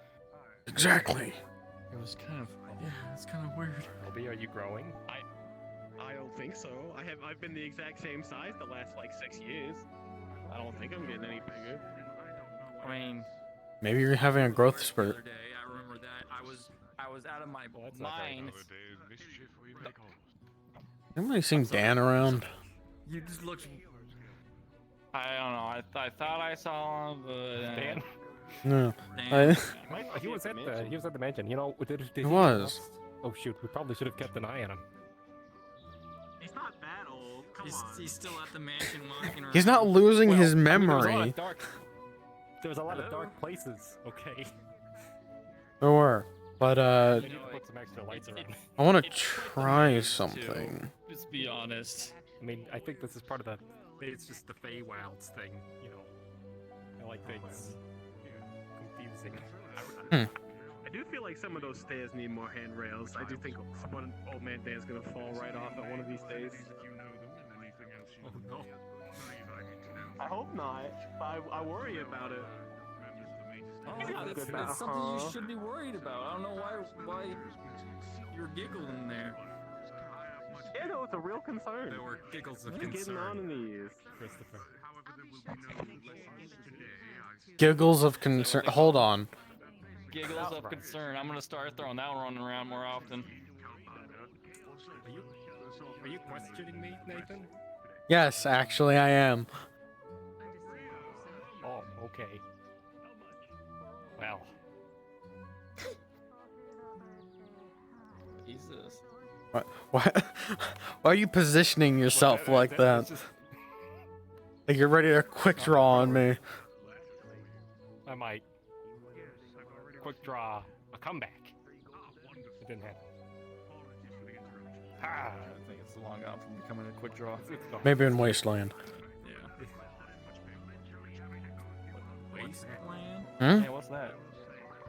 Exactly.
It was kind of. Yeah, it's kind of weird.
Toby, are you growing? I don't think so. I've been the exact same size the last like 6 years. I don't think I'm getting any bigger.
I mean,
Maybe you're having a growth spurt.
I remember that. I was out of my mind.
Anybody seen Dan around?
You just looked. I don't know. I thought I saw him, but
Dan?
No.
Dan.
He was at the mansion. You know, did
He was.
Oh shoot, we probably should have kept an eye on him.
He's not that old. Come on.
He's still at the mansion walking around.
He's not losing his
I mean,
memory.
there was a lot of dark places. Okay.
There were. But,
We need to put some extra lights around.
I want to try something.
Let's be honest.
I mean, I think this is part of the. It's just the Feywilds thing, you know. I like things confusing. I do feel like some of those stairs need more handrails. I do think one old man Dan's gonna fall right off at one of these days.
Oh no.
I hope not. I worry about it.
Oh, that's something you should be worried about. I don't know why you're giggling there.
Yeah, no, it's a real concern.
There were giggles of
Getting
concern.
on in these.
Christopher.
Giggles of concern. Hold on.
Giggles of concern. I'm gonna start throwing that one around more often.
Are you questioning me, Nathan?
Yes, actually, I am.
Oh, okay. Well.
Jesus.
Why are you positioning yourself like that? Like you're ready to quick draw on me.
I might. Quick draw. A comeback. It didn't happen.
I think it's long out from becoming a quick draw.
Maybe in Wasteland.
Yeah. Wasteland?
Hmm?
Hey, what's that?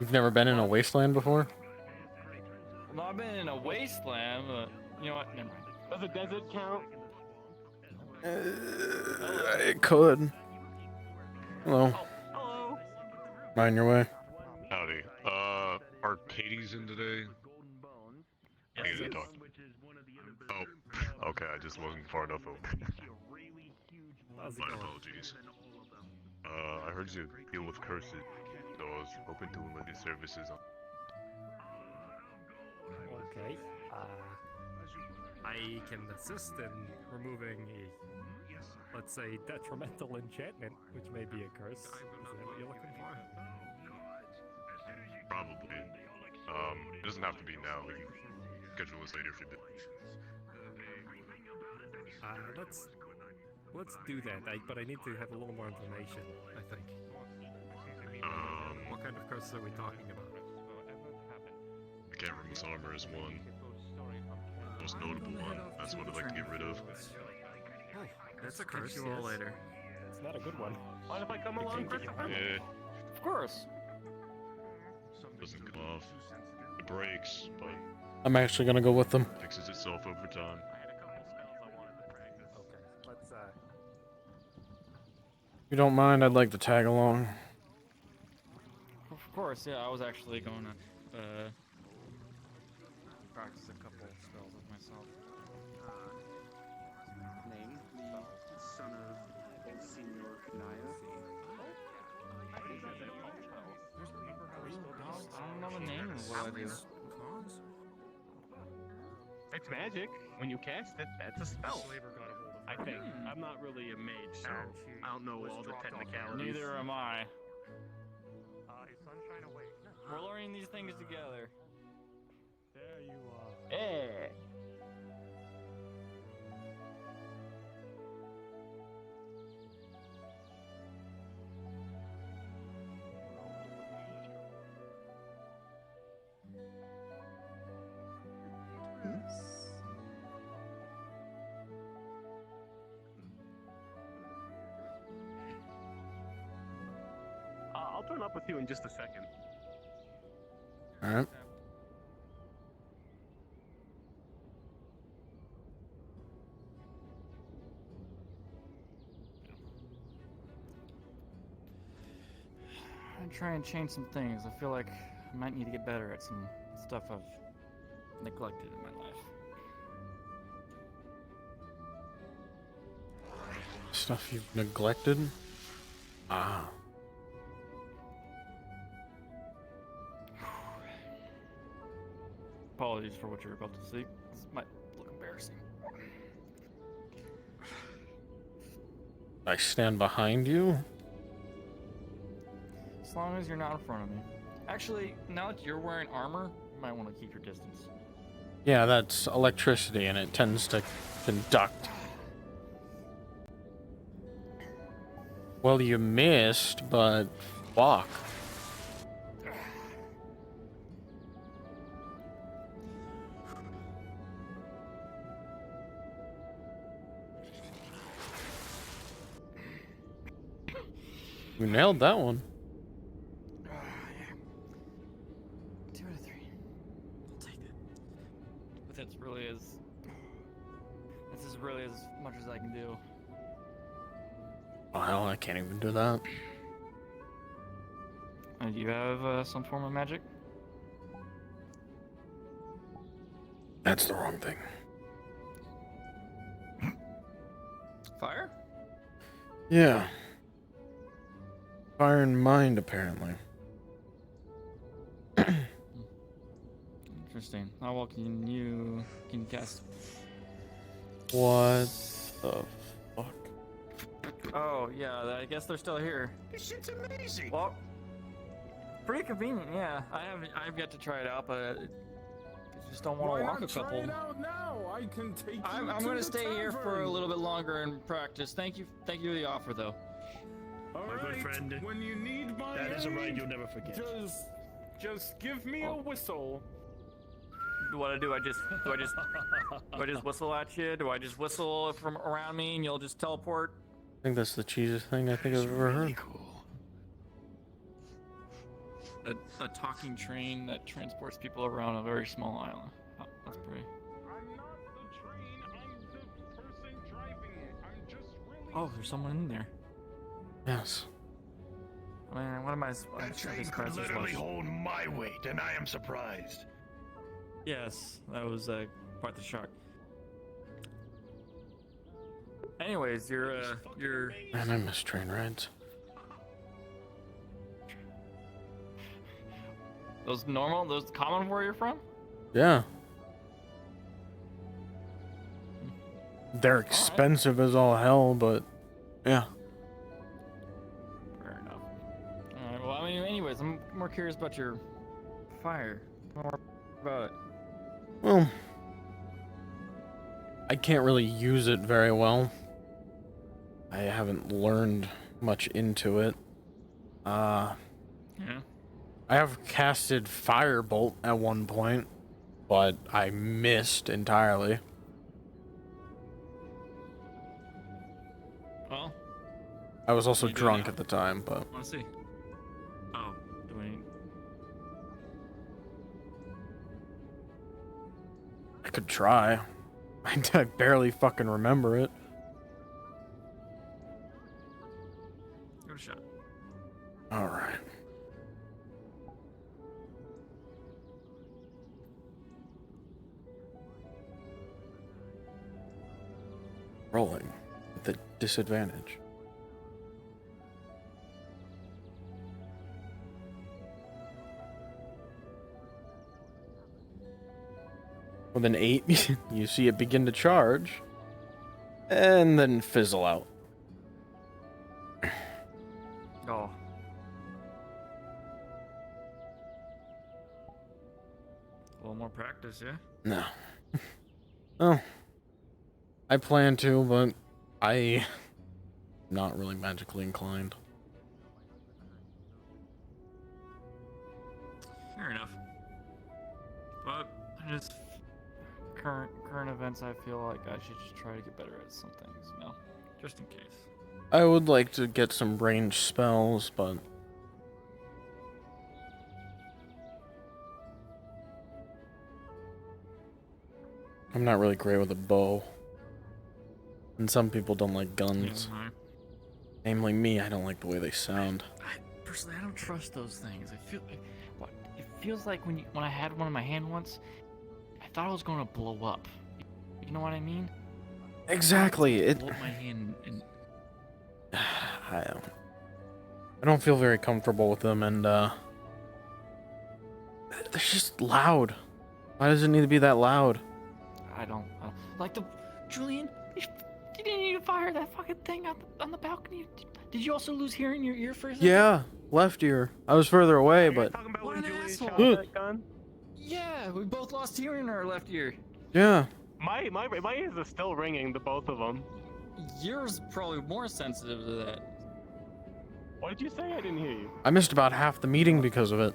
You've never been in a wasteland before?
Well, I've been in a wasteland, but you know what? Never mind.
Does a desert count?
It could. Hello.
Hello.
Mind your way.
Howdy. Are Katie's in today? I need to talk. Oh, okay. I just wasn't far enough over. My apologies. I heard you deal with curses, so I was hoping to lend your services on.
Okay. I can assist in removing a, let's say, detrimental enchantment, which may be a curse. Is that what you're looking for?
Probably. It doesn't have to be now. We can schedule this later if you did.
Let's do that. But I need to have a little more information, I think. What kind of curses are we talking about?
Cameron's armor is one. most notable one. That's what I'd like to get rid of.
That's a curse. You all later.
It's not a good one.
Mind if I come along, Christopher?
Yeah,
Of course.
doesn't come off. It breaks, but
I'm actually gonna go with them.
fixes itself over time.
Okay, let's
If you don't mind, I'd like to tag along.
Of course, yeah. I was actually going to practice a couple spells with myself.
Name the son of El Senor Naya.
I don't know the name of what I do.
It's magic. When you cast it, that's a spell. I think. I'm not really a mage, so I don't know all the technicalities.
Neither am I.
Is sunshine awake?
We're learning these things together.
There you are.
Hey.
I'll turn up with you in just a second.
All right.
I'm trying to change some things. I feel like I might need to get better at some stuff I've neglected in my life.
Stuff you've neglected? Ah.
Apologies for what you're about to see. This might look embarrassing.
I stand behind you?
As long as you're not in front of me. Actually, now that you're wearing armor, you might want to keep your distance.
Yeah, that's electricity and it tends to conduct. Well, you missed, but fuck. You nailed that one.
2 out of 3. I'll take it. But that's really as... This is really as much as I can do.
Oh, hell, I can't even do that.
Do you have some form of magic?
That's the wrong thing.
Fire?
Yeah. Fire and mind, apparently.
Interesting. How well can you cast?
What the fuck?
Oh yeah, I guess they're still here.
This shit's amazing.
Well, pretty convenient. Yeah, I've yet to try it out, but I just don't want to walk a couple.
Try it out now. I can take
I'm
you
going to
the
stay here for a
tavern.
little bit longer and practice. Thank you for the offer, though.
All
My good
right,
friend,
when you need my
that is a right
aid,
you'll never forget.
Just give me a whistle.
What do I just whistle at you? Do I just whistle from around me and you'll just teleport?
I think that's the cheesiest thing I think I've ever heard.
A talking train that transports people around a very small island. Oh, that's pretty.
I'm not the train, I'm the person driving it. I'm just really...
Oh, there's someone in there.
Yes.
I mean, what am I?
That train could literally hold my weight, and I am surprised.
Yes, that was quite the shock. Anyways, you're
Man, I miss train rides.
those common where you're from?
Yeah. They're expensive as all hell, but yeah.
Fair enough. Alright, well, I mean, anyways, I'm more curious about your fire. More about it.
Well, I can't really use it very well. I haven't learned much into it.
Yeah.
I have casted Firebolt at one point. but I missed entirely.
Well,
I was also
you do
drunk
now.
at the time, but
Wanna see? Oh, do we?
I could try. I barely fucking remember it.
Give it a shot.
All right. Rolling with a disadvantage. With an 8, you see it begin to charge, and then fizzle out.
Oh. A little more practice, yeah?
No. Oh. I plan to, but I'm not really magically inclined.
Fair enough. But I just
Current events, I feel like I should just try to get better at some things, you know?
just in case.
I would like to get some ranged spells, but I'm not really great with a bow. And some people don't like guns.
Yeah,
Namely me, I don't like the way they sound.
Personally, I don't trust those things. It feels like when I had one in my hand once, I thought it was going to blow up. You know what I mean?
Exactly. It.
Blow up my hand and
I don't feel very comfortable with them, and they're just loud. Why does it need to be that loud?
I don't like the Julian. You didn't need to fire that fucking thing on the balcony. Did you also lose hearing in your ear for a second?
Yeah, left ear. I was further away, but
What an asshole!
Ugh.
Yeah, we both lost hearing in our left ear.
Yeah.
My ears are still ringing, the both of them.
Yours probably more sensitive to that.
What did you say? I didn't hear you.
I missed about half the meeting because of it.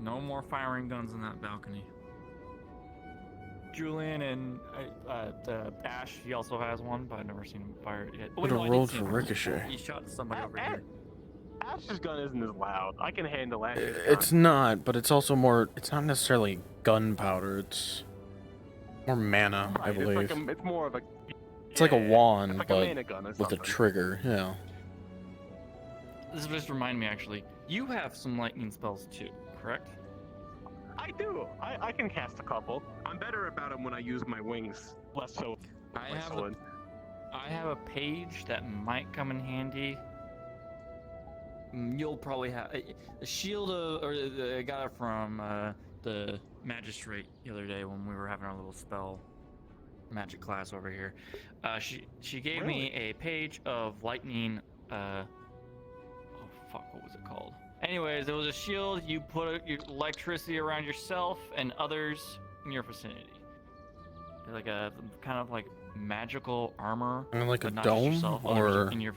No more firing guns on that balcony. Julian and Ash, he also has one, but I've never seen him fire it yet.
Would have rolled for ricochet.
He shot somebody over here.
Ash's gun isn't as loud. I can handle Ash's gun.
It's not, but it's also more. It's not necessarily gunpowder. It's more mana, I
Right,
believe.
it's more of a.
It's like a wand,
it's like a
but
mana gun or
with a
something.
trigger. Yeah.
This just reminded me, actually. You have some lightning spells too, correct?
I do. I can cast a couple. I'm better about them when I use my wings, less so.
I
my
have
sword.
I have a page that might come in handy. You'll probably have the shield I got it from the magistrate the other day when we were having our little spell magic class over here. She gave me a page of lightning. Oh fuck, what was it called? Anyways, it was a shield. You put your electricity around yourself and others in your vicinity. Like a kind of like magical armor.
I mean, like a
but not just
dome
yourself, others
or
in your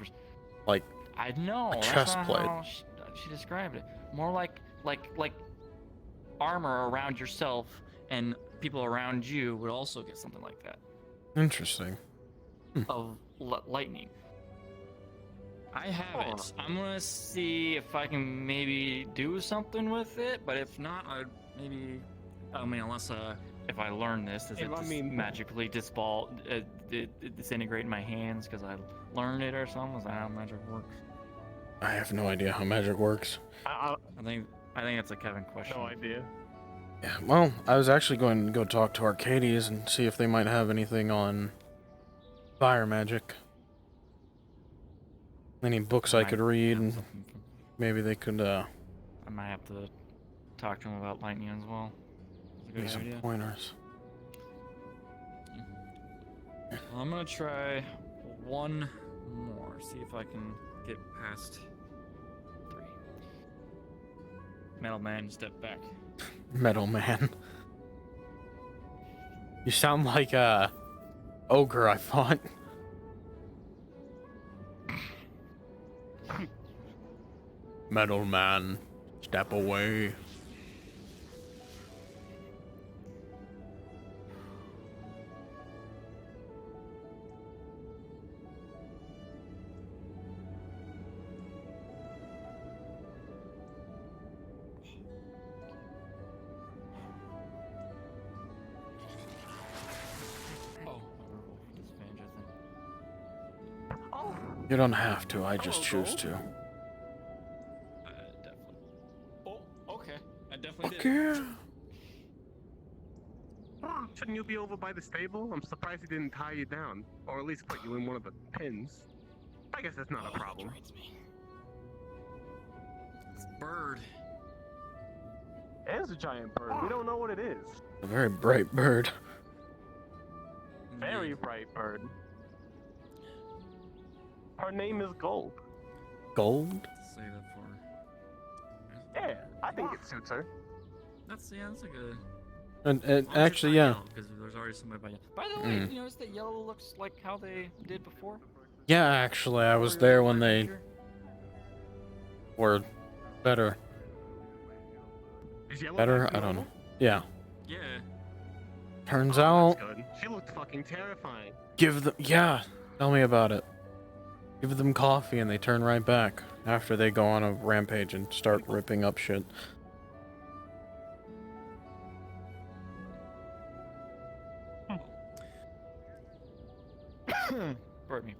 like
I know.
a
That's
chest
not
plate.
how she described it. More like armor around yourself, and people around you would also get something like that.
Interesting.
Of lightning. I have it. I'm gonna see if I can maybe do something with it, but if not, unless if I learn this, does it magically disintegrate in my hands because I learned it or something? Is that how magic works?
I have no idea how magic works.
I think it's a Kevin question.
No idea.
Yeah, well, I was actually going to go talk to Arcades and see if they might have anything on fire magic. Any books I could read, and maybe they could,
I might have to talk to him about lightning as well. That's a
give me
good
some
idea.
pointers.
Well, I'm gonna try one more. See if I can get past 3. Metal Man, step back.
Metal Man. You sound like a ogre I fought. Metal Man, Step away. You don't have to, I just choose to.
Definitely. Oh, okay. I definitely
Okay.
Shouldn't you be over by the stable? I'm surprised he didn't tie you down, or at least put you in one of the pins. I guess that's not a problem.
It's a bird.
It is a giant bird. We don't know what it is.
A very bright bird.
Very bright bird. Her name is Gold.
Gold?
Say that for.
Yeah, I think it suits her.
That's like a.
And actually, yeah.
Because there's already somebody by you. By the way, you notice that yellow looks like how they did before?
Yeah, actually, I was there when they were better.
Is yellow
Better?
back to
I don't know.
normal?
Yeah.
Yeah.
Turns
Oh,
out,
that's good. She looked fucking terrifying.
give them. Yeah. Tell me about it. Give them coffee and they turn right back after they go on a rampage and start ripping up shit.
Pardon me.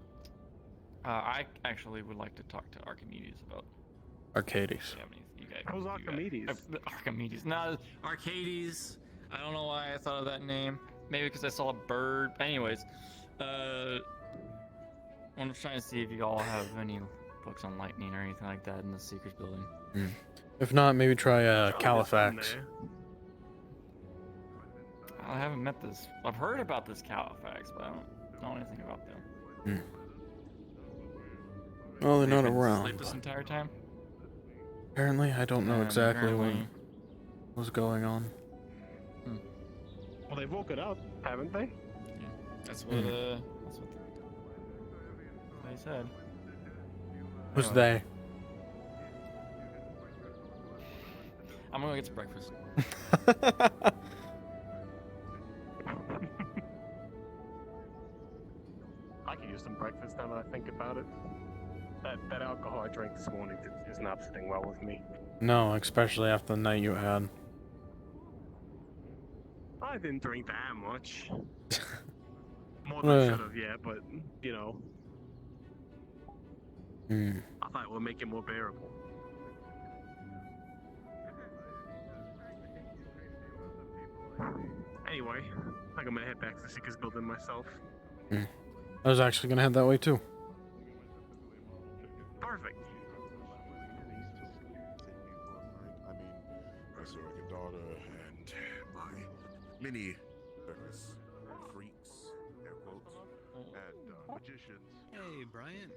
I actually would like to talk to Archimedes about.
Arcades.
Who's Archimedes?
Archimedes. No, Arcades. I don't know why I thought of that name. Maybe because I saw a bird. Anyways, I'm trying to see if you all have any books on lightning or anything like that in the Seeker's building.
If not, maybe try Califax.
I haven't met this. I've heard about this Califax, but I don't know anything about them.
Oh, they're not
They've been
around.
asleep this entire time.
Apparently, I don't know
And
exactly
apparently-
what was going on.
Well, they woke it up, haven't they?
Yeah, that's what they said.
Who's
Anyway,
they?
I'm gonna get some breakfast.
I could use some breakfast now that I think about it. That alcohol I drank this morning is not sitting well with me.
No, especially after the night you had.
I didn't drink that much. More than I should have, yeah, but, you know. I thought it would make it more bearable. Anyway, I think I'm gonna head back to the Seeker's building myself.
I was actually gonna head that way too.
Perfect.
I mean, my surrogate daughter and my many freaks, air quotes, and magicians.
Hey, Brian.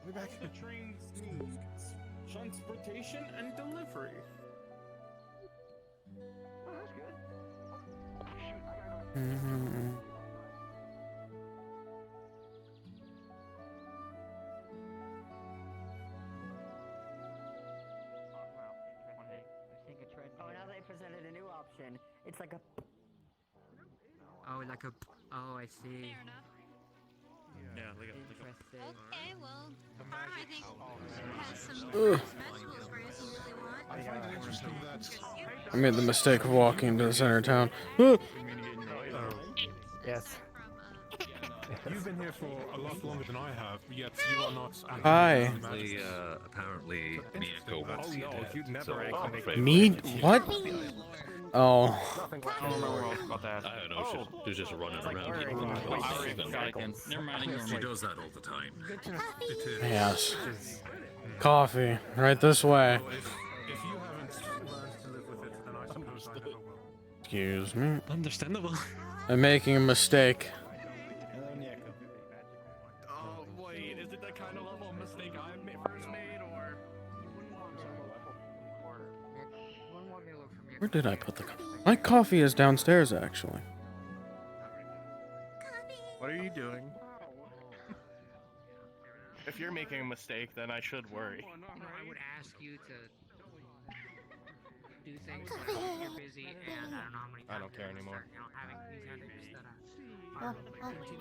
We're back to the train's needs. Transportation and delivery. Oh, that's good.
Oh, now they presented a new option. It's like a.
Oh, like a. Oh, I see.
Yeah, look at
Interesting.
Okay, well, I think has some
Ugh.
vegetables for you if you really want.
I made the mistake of walking into the center of town.
Yes.
You've been here for a lot longer than I have, yet you are not.
Hi.
Apparently, Miyako wants
Oh,
you
no,
dead.
you'd never
So,
actually
I'm
make
afraid
Me?
we're-
What? Oh.
I don't remember what about that.
I don't know. She's just running around.
Wait, I already forgot again. Never mind, ignore
She
me.
does that all the time.
Yes. Coffee. Right this way.
If you haven't learned to live with it, then I suppose I never will.
Excuse me.
Understandable.
I'm making a mistake.
Oh, wait, is it the kind of level of mistake I first made, or?
Where did I put the coffee? My coffee is downstairs, actually.
What are you doing? if you're making a mistake, then I should worry.
You know, I would ask you to do things but you're busy, and I don't know how many times
I don't care anymore.
you know, having these headaches that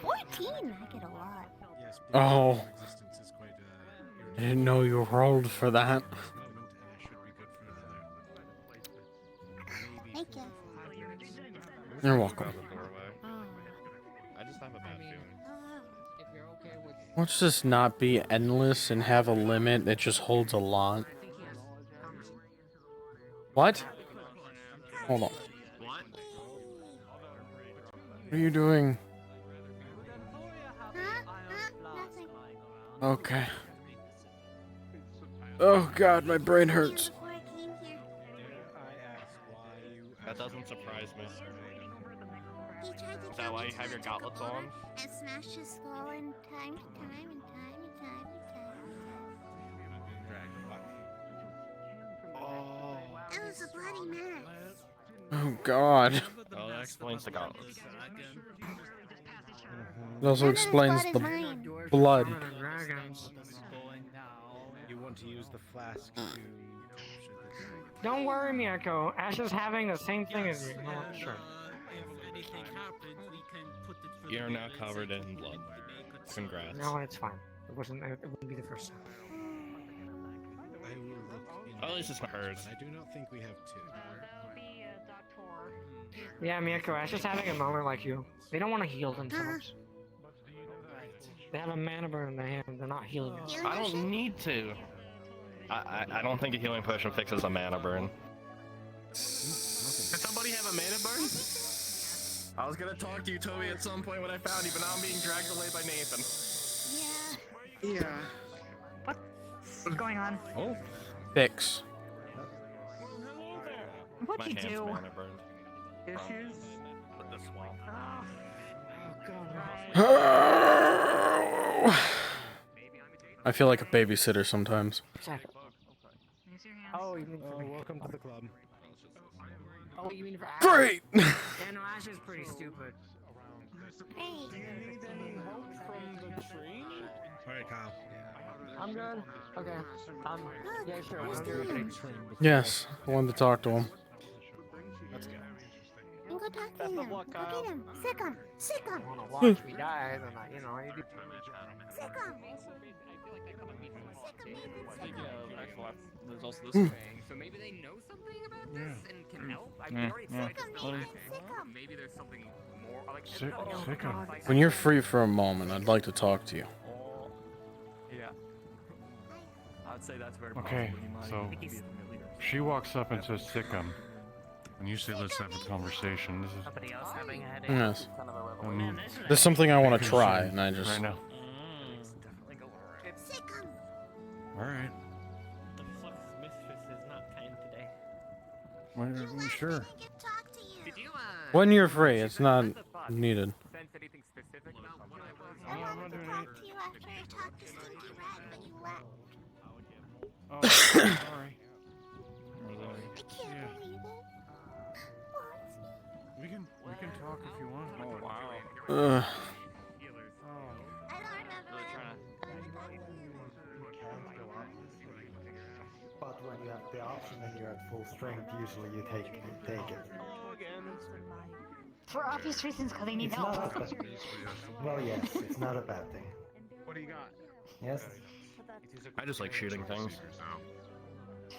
Well, 14? I get a lot.
Yes,
Oh.
being in existence is quite
I didn't know you rolled for that.
Thank you.
You're welcome.
I just have a bad feeling.
if you're okay with
Let's just not be endless and have a limit that just holds a lot. What? Hold on.
What?
What are you doing? Okay. Oh god, my brain hurts.
That doesn't surprise me.
He tried to
Is that why you have your gauntlets on?
and smashed his skull in time to time and time and time and time.
Oh.
It was a bloody mess.
Oh god.
Oh, that explains the gauntlets.
It also explains the blood.
You want to use the flask to...
Don't worry, Miyako. Ash is having the same thing as you. No, sure.
You're now covered in blood. Congrats.
No, it's fine. It wouldn't be the first time.
I will look into
At least it's not hers.
but I do not think we have two.
Yeah, Miyako, Ash is having a moment like you. They don't want to heal themselves. They have a mana burn in their hand. They're not healing themselves.
I don't need to. I don't think a healing potion fixes a mana burn. Does somebody have a mana burn? I was gonna talk to you, Toby, at some point when I found you, but now I'm being dragged away by Nathan.
Yeah.
What's going on?
Oh.
Fix.
What'd
My
you
hand's
do?
mana burned.
Issues?
With the swamp.
I feel like a babysitter sometimes.
Oh, you mean for me?
Welcome to the club.
Oh, you mean for Ash?
Great!
Yeah, no, Ash is pretty stupid.
Alright, Kyle.
I'm good. Okay. Yeah, sure. I'm good.
Yes, I wanted to talk to him.
Let's go.
And go talk to him. Go get him. Sick him. Sick him.
Want to watch me die? Then you know, you do.
Sick him.
Speaking of Xbox, there's also this
Hmm.
thing.
So maybe they know something about this and can help. I
Yeah,
already
yeah.
tried to spell that. Maybe there's something more. Like,
Sick
oh,
him.
When you're free for a moment, I'd like to talk to you.
Yeah. I'd say that's very
Okay,
possible. He might
so
be the leader.
she walks up and says, "Sick him." And you say, "Let's have a conversation." This is.
Somebody else having a headache.
Yes.
Kind of a
I
revelation.
mean,
There's something I want to try, and I just.
right now.
Sick him.
All right.
The flux mistress is not kind today.
Well, sure.
Did you,
When you're free, it's not needed.
sense anything specific about what I was?
I wanted to talk to you after I talked to Stinky Red, but you left.
Oh, sorry.
I can't believe it.
We can talk if you want.
Oh wow.
Ugh.
But when you have the option and you're at full strength, usually you take it.
For obvious reasons, because they need
It's
help.
not a bad. Well, yes, it's not a bad thing.
What do you got?
Yes.
I just like shooting things.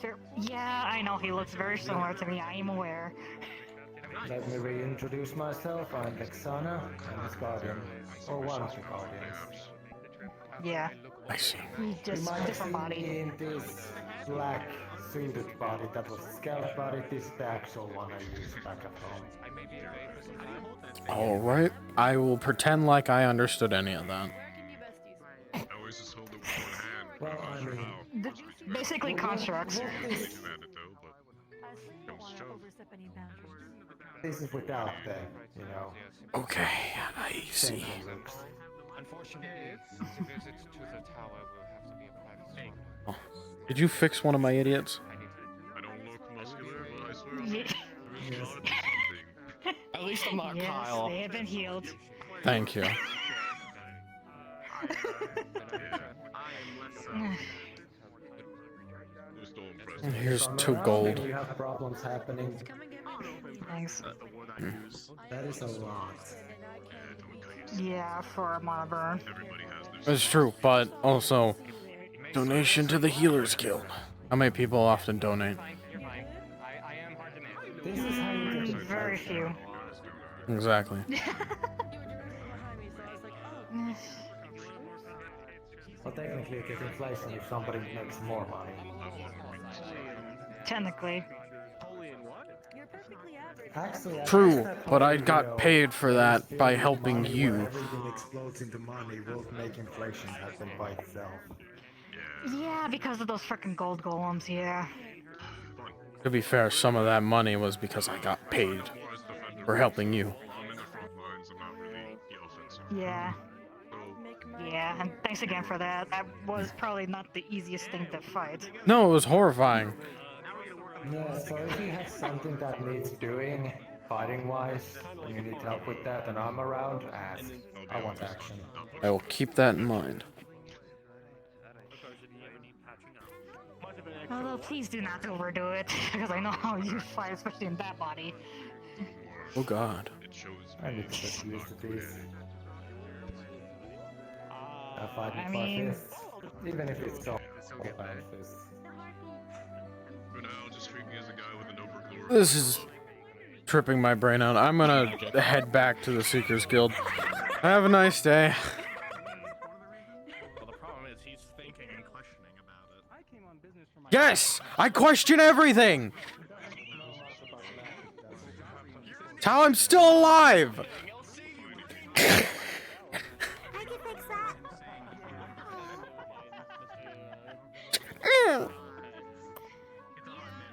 Fair. Yeah, I know he looks very similar to me. I am aware.
Let me reintroduce myself. I'm Lexana. I'm his guardian, or one of the guardians.
Yeah.
I see.
He's
You
just
might have
different
seen
body.
me in this black suited body. That was the scout body. This is the actual one I used back at home.
Alright. I will pretend like I understood any of that.
I always just hold it with one hand.
Well, I mean,
Basically constructs.
this is without the, you know.
Okay, I see.
central looks.
Unfortunately, the visit to the tower will have to be a private one.
Oh. Did you fix one of my idiots?
I don't look muscular, but I swear
Yes.
there is gotta be something.
At least I'm not
Yes,
Kyle.
they have been healed.
Thank you.
I am
Here's
From
2
around
gold.
here, we have problems happening.
Thanks.
That is a lot.
Yeah, for a mana burn.
It's true, but also donation to the Healers Guild. How many people often donate?
This is how you get inflation.
Very few.
Exactly.
Well, technically you get inflation if somebody makes more money.
Technically.
Actually,
True, but I got paid for that by helping
money
you.
where everything explodes into money will make inflation happen by itself.
Yeah, because of those freaking gold golems, yeah.
To be fair, some of that money was because I got paid for helping you.
Yeah. Yeah, and thanks again for that. That was probably not the easiest thing to fight.
No, it was horrifying.
Yeah, so if you have something that needs doing, fighting-wise, and you need help with that, and I'm around, ask. I want action.
I will keep that in mind.
Although, please do not overdo it, because I know how you fight, especially in that body.
Oh god.
I need to get used to these. I fight
I
with
mean-
my fists, even if it's all bad fists.
For now, just treat me as a guy with a noble glory.
This is tripping my brain out. I'm gonna head back to the Seekers Guild. Have a nice day.
Well, the problem is he's thinking and questioning about it. I came on business for my
Yes! I question everything! It's how I'm still alive!
I can fix that.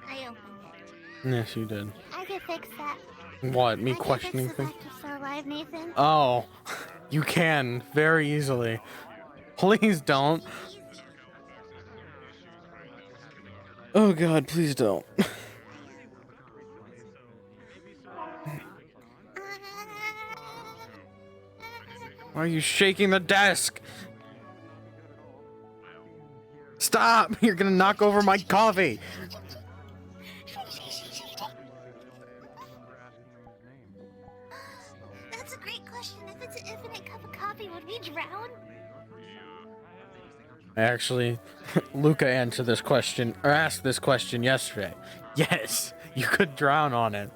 I opened it.
Yes, you did.
I can fix that.
What? Me
I can
questioning
fix the
things?
fact you're still alive, Nathan.
Oh, you can very easily. Please don't. Oh god, please don't. Why are you shaking the desk? Stop! You're gonna knock over my coffee!
That's a great question. If it's an infinite cup of coffee, would we drown?
Actually, Luca answered this question, or asked this question yesterday. Yes, you could drown on it.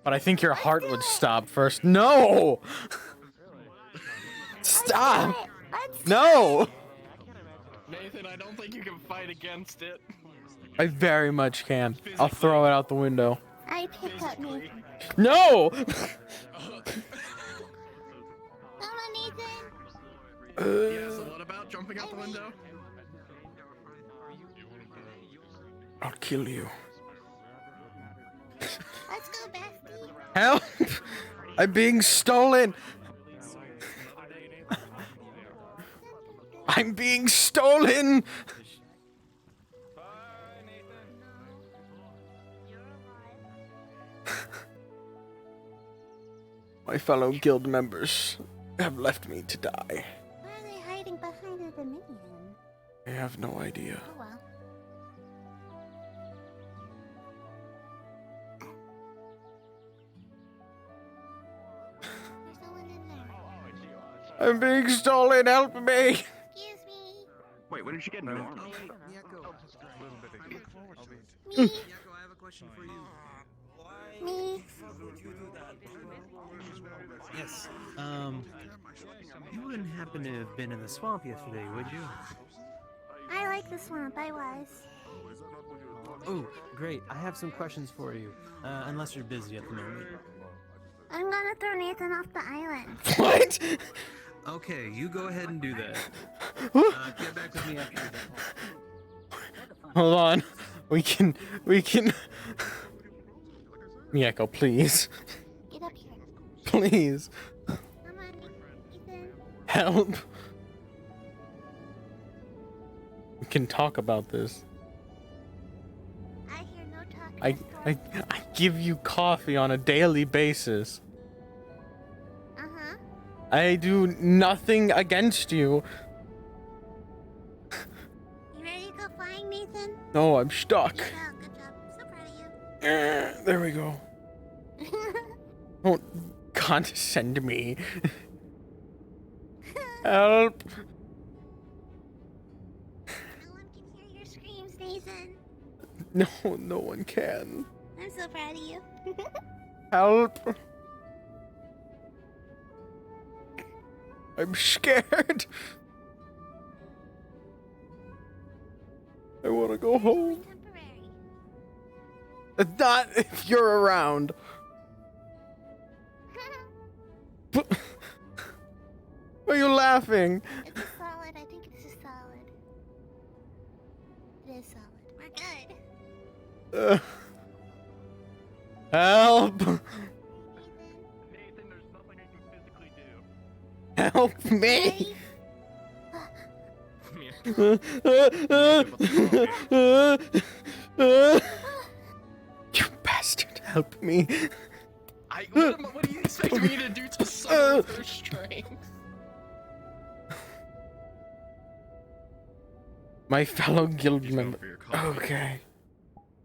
But I think your heart would stop first. No! Stop! No!
Nathan, I don't think you can fight against it.
I very much can. I'll throw it out the window.
I pick up Nathan.
No!
Come on, Nathan.
Yeah, so what about jumping out the window?
I'll kill you.
Let's go, bestie.
Help! I'm being stolen! I'm being stolen! My fellow guild members have left me to die.
Why are they hiding behind a Dominion?
I have no idea.
Oh well. There's no one in there.
I'm being stolen, help me!
Excuse me.
Wait, when did you get normal?
Me.
I have a question for you.
Me.
Yes. You wouldn't happen to have been in the swamp yesterday, would you?
I like the swamp. I was.
Oh, great. I have some questions for you. Unless you're busy at the moment.
I'm gonna throw Nathan off the island.
What?
Okay, you go ahead and do that. Get back with me after you're done.
Hold on. We can... Mieko, please.
Get up here.
Please.
Come on, Ethan.
Help. We can talk about this.
I hear no talking.
I give you coffee on a daily basis.
Uh-huh.
I do nothing against you.
You ready to go flying, Nathan?
No, I'm stuck.
Good job, good job. So proud of you.
There we go. Don't condescend to me. Help.
No one can hear your screams, Nathan.
No, no one can.
I'm so proud of you.
Help. I'm scared. I want to go home. Not if you're around. Why are you laughing?
It's a solid. I think it's a solid. It is solid. We're good.
Help.
Nathan, there's nothing I can physically do.
Help me. You bastard, help me.
What do you expect me to do to summon their strength?
My fellow guild member. Okay.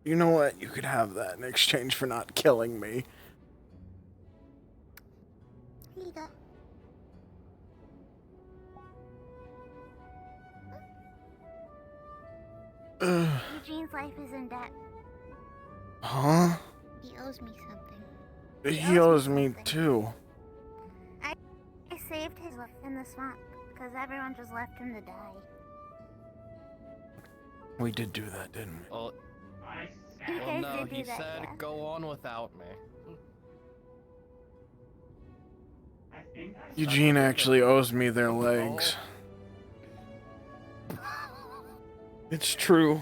You know what? You could have that in exchange for not killing me.
Here you go. Eugene's life is in debt.
Huh?
He owes me something.
He owes me too.
I saved his life in the swamp because everyone just left him to die.
We did do that, didn't we?
Well,
You guys
no,
did do
he
that,
said
yeah.
go on without me.
Eugene actually owes me their legs. It's true.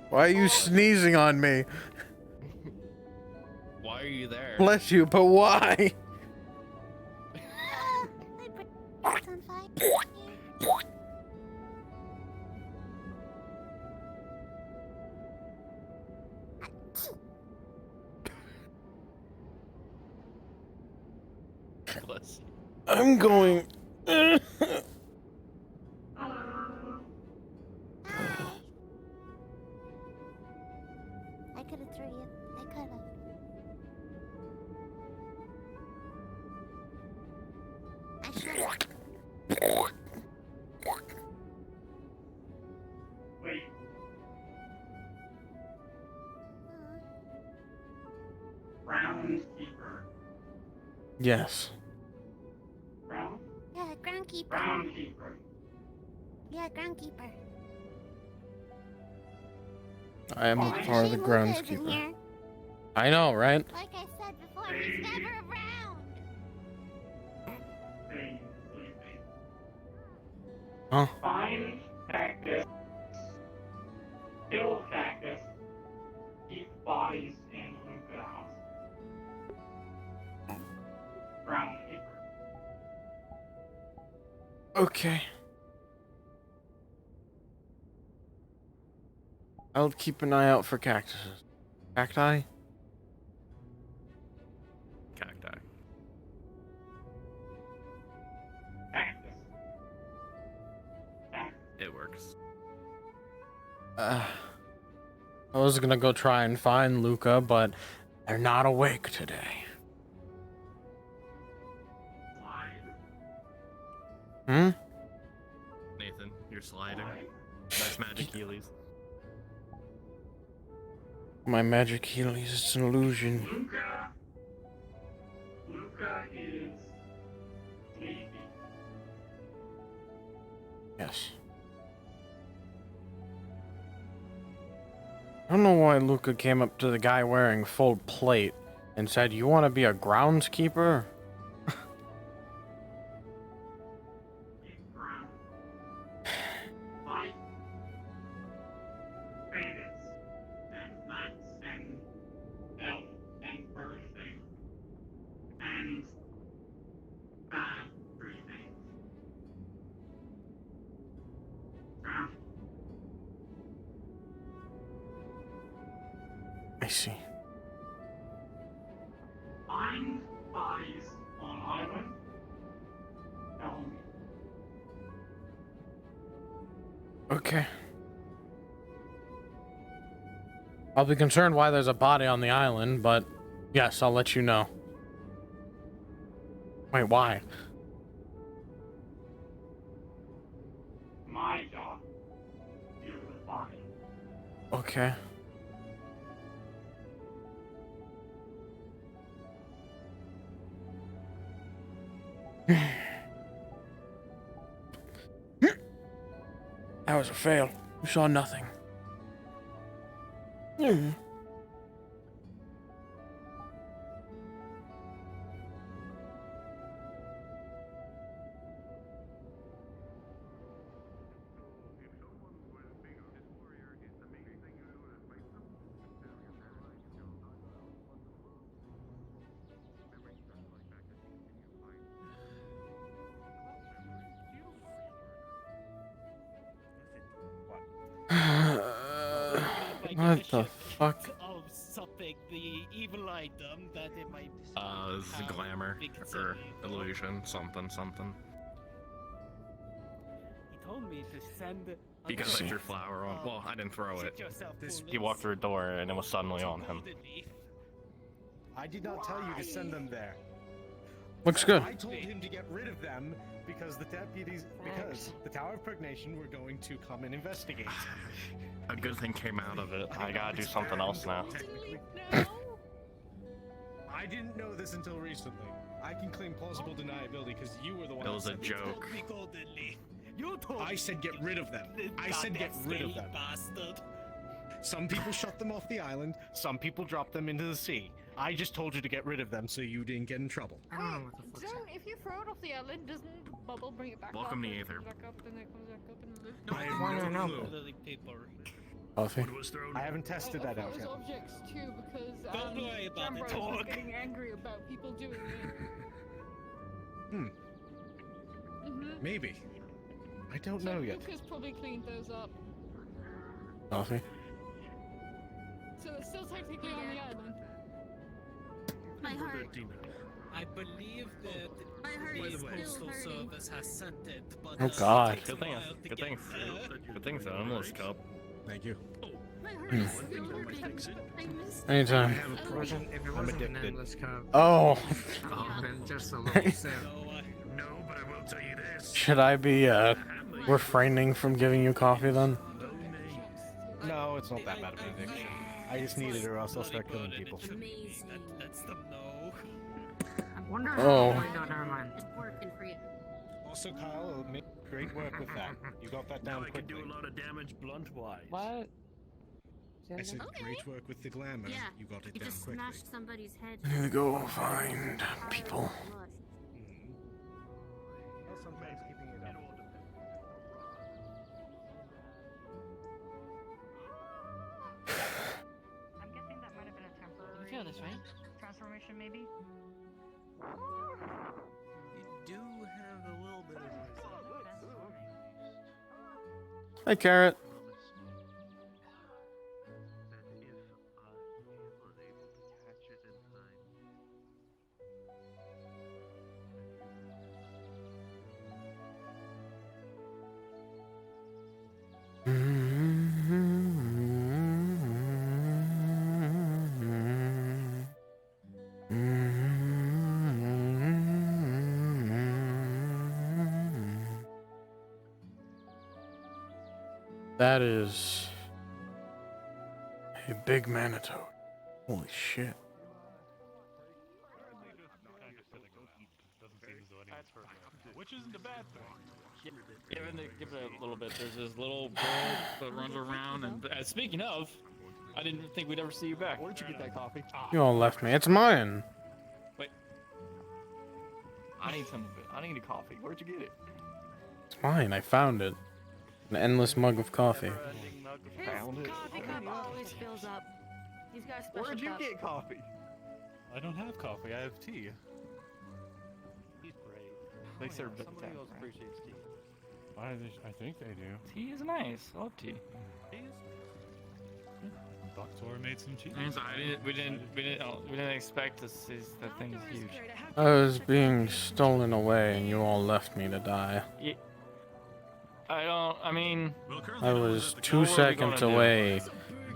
Why are you sneezing on me?
Why are you there?
Bless you, but why?
It's on fire.
Bless you.
I'm going.
I could have threw you. I could have. I should have.
Wait. Groundskeeper.
Yes.
Ground?
Yeah, groundkeeper.
Groundkeeper.
Yeah, groundkeeper.
I am a part of the
Luca isn't
groundskeeper.
here.
I know, right?
Like I said before, he's never around.
Huh?
Find cactus. Kill cactus. Keep bodies in Luca house. Groundkeeper.
Okay. I'll keep an eye out for cactuses. Cacti?
Cacti. It works.
I was gonna go try and find Luca, but they're not awake today. Hmm?
Nathan, you're sliding. Nice magic healies.
My magic healies, it's an illusion.
Luca is sleepy.
Yes. I don't know why Luca came up to the guy wearing full plate and said, "You want to be a groundskeeper?"
Fight bandits and knights and elves and birthing and bad breathing.
I see.
Find bodies on island. Tell me.
Okay. I'll be concerned why there's a body on the island, but yes, I'll let you know. Wait, why?
My job. You're the body.
Okay. That was a fail. You saw nothing. What the fuck?
Of something, the evil item that it might.
This is glamour or illusion, something.
He told me to send.
Because I threw flour on. Well, I didn't throw it.
This
He walked through a door and it was suddenly on him.
I did not tell you to send them there.
Looks good.
I told him to get rid of them because the Tower of Pregnation were going to come and investigate.
A good thing came out of it. I gotta do something else now.
I didn't know this until recently. I can claim plausible deniability because you were the one.
It was a joke.
I said get rid of them. I said get rid of them.
Bastard.
Some people shut them off the island. Some people dropped them into the sea. I just told you to get rid of them so you didn't get in trouble.
Wait, so if you throw it off the island, doesn't Bubble bring it back
Welcome
up?
to
and it
Aether.
comes back up, and it comes back up, and it
I have no clue.
Coffee.
I haven't tested that out
Those
yet.
objects too, because
Don't worry about it,
Jambro was
talk.
getting angry about people doing it.
Maybe. I don't know yet.
Lucas probably cleaned those up,
Coffee.
so it's still technically on the island.
My heart.
I believe that
is
the
still
postal
hurting.
service has sent it, but
Oh, God.
Good thing it's an endless cup.
Thank you.
My heart
Hmm.
is still hurting. I missed
Anytime.
If it wasn't an endless cup.
Oh.
Then just a little sip.
No, but I will tell you this.
Should I be refraining from giving you coffee then?
No, it's not that bad of an addiction. I just need it or else I'll start killing people.
Amazing.
That's the no.
I wonder
Oh.
how. No, never mind.
It's working for you.
Also, Kyle, made great work with that. You got that down quickly.
of damage blunt-wise.
What?
I said great work with the glamour.
Yeah.
You got it
You
down
just
quickly.
smashed somebody's head.
I need to go find people.
Sometimes keeping it up.
I'm guessing that might have been a temporary
feel this, right?
transformation, maybe.
You do have a little bit of
Hey, Carrot. That is a big manito. Holy shit.
Which isn't a bad thing.
Give it a little bit. There's this little girl that runs around, and speaking of, I didn't think we'd ever see you back. Where'd you get that coffee?
You all left me. It's mine.
Wait. I need some of it. I need a coffee. Where'd you get it?
It's mine. I found it. An endless mug of coffee.
Found it.
Coffee cup always fills up. He's got a special
Where'd you
cup.
get coffee?
I don't have coffee. I have tea.
He's brave. They serve it. Somebody else appreciates tea.
I think they do.
Tea is nice. I love tea.
Bucktor made some tea.
We didn't expect to see that thing is huge.
I was being stolen away and you all left me to die.
Yeah. I don't. I mean,
I was
What
2
were we
seconds
gonna do?
away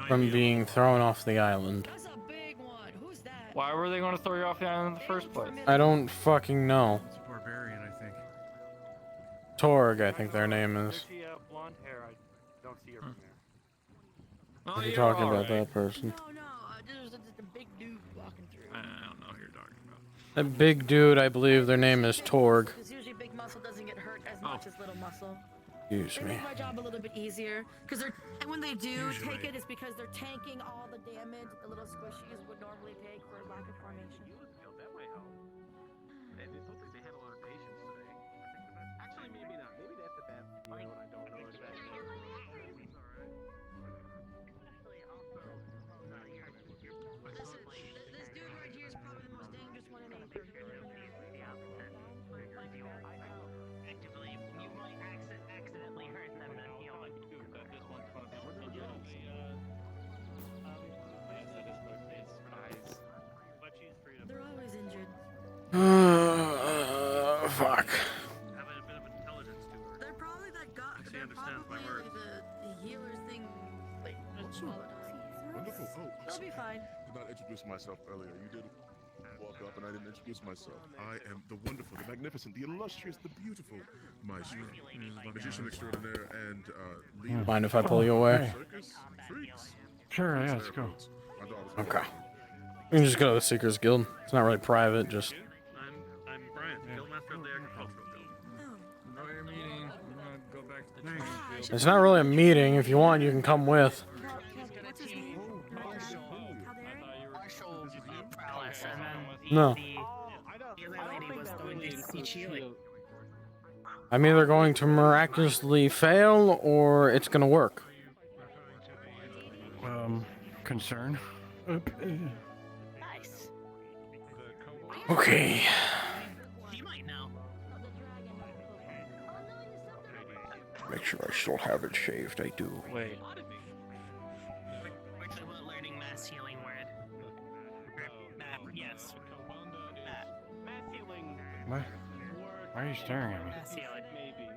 from being thrown off the island.
why were they going to throw you off the island in the first place?
I don't fucking know.
It's a barbarian, I think.
Torg, I think their name is.
She blonde hair. I don't see her from here.
Oh,
Are you
you're
talking about
alright.
that person?
There's just a big dude walking through.
I don't know who you're talking about.
That big dude, I believe their name is Torg.
Because usually big muscle doesn't get hurt as much as little muscle.
Excuse
They
me.
make my job a little bit easier. Because they're, and when they do take it, it's because they're tanking all the damage the little squishies would normally take for lack of formation.
That might help. It looks like they had a lot of patience today. Actually, maybe not. Maybe that's a bad idea when I don't know exactly.
This dude right here is probably the most dangerous one in Aether.
Actively, you might accidentally hurt them and heal them.
They're always injured.
Fuck.
They're probably that god. They're probably like the healer's thing. Like,
Wonderful. Oh,
they'll be fine.
I did not introduce myself earlier. You did walk up and I didn't introduce myself. I am the wonderful, the magnificent, the illustrious, the beautiful Maestro, magician extraordinaire, and leader.
Mind if I pull you away?
Circus freaks.
Sure, yeah, let's go.
My daughter's
Okay. We can just go to the Seekers Guild. It's not really private, just...
I'm Brian, Guildmaster of the Agricultural Guild.
Enjoy your meeting. I'm gonna go back to the training field.
It's not really a meeting. If you want, you can come with.
Martial prowess, and then
No.
the other lady was going to teach healing.
I'm either going to miraculously fail, or it's gonna work.
Concern?
Nice.
Okay.
You might know.
Make sure I still have it shaved. I do.
Wait.
We're talking about learning mass healing word. Yes.
Mass healing.
What? Why are you staring at me?
Mass healing.
Maybe.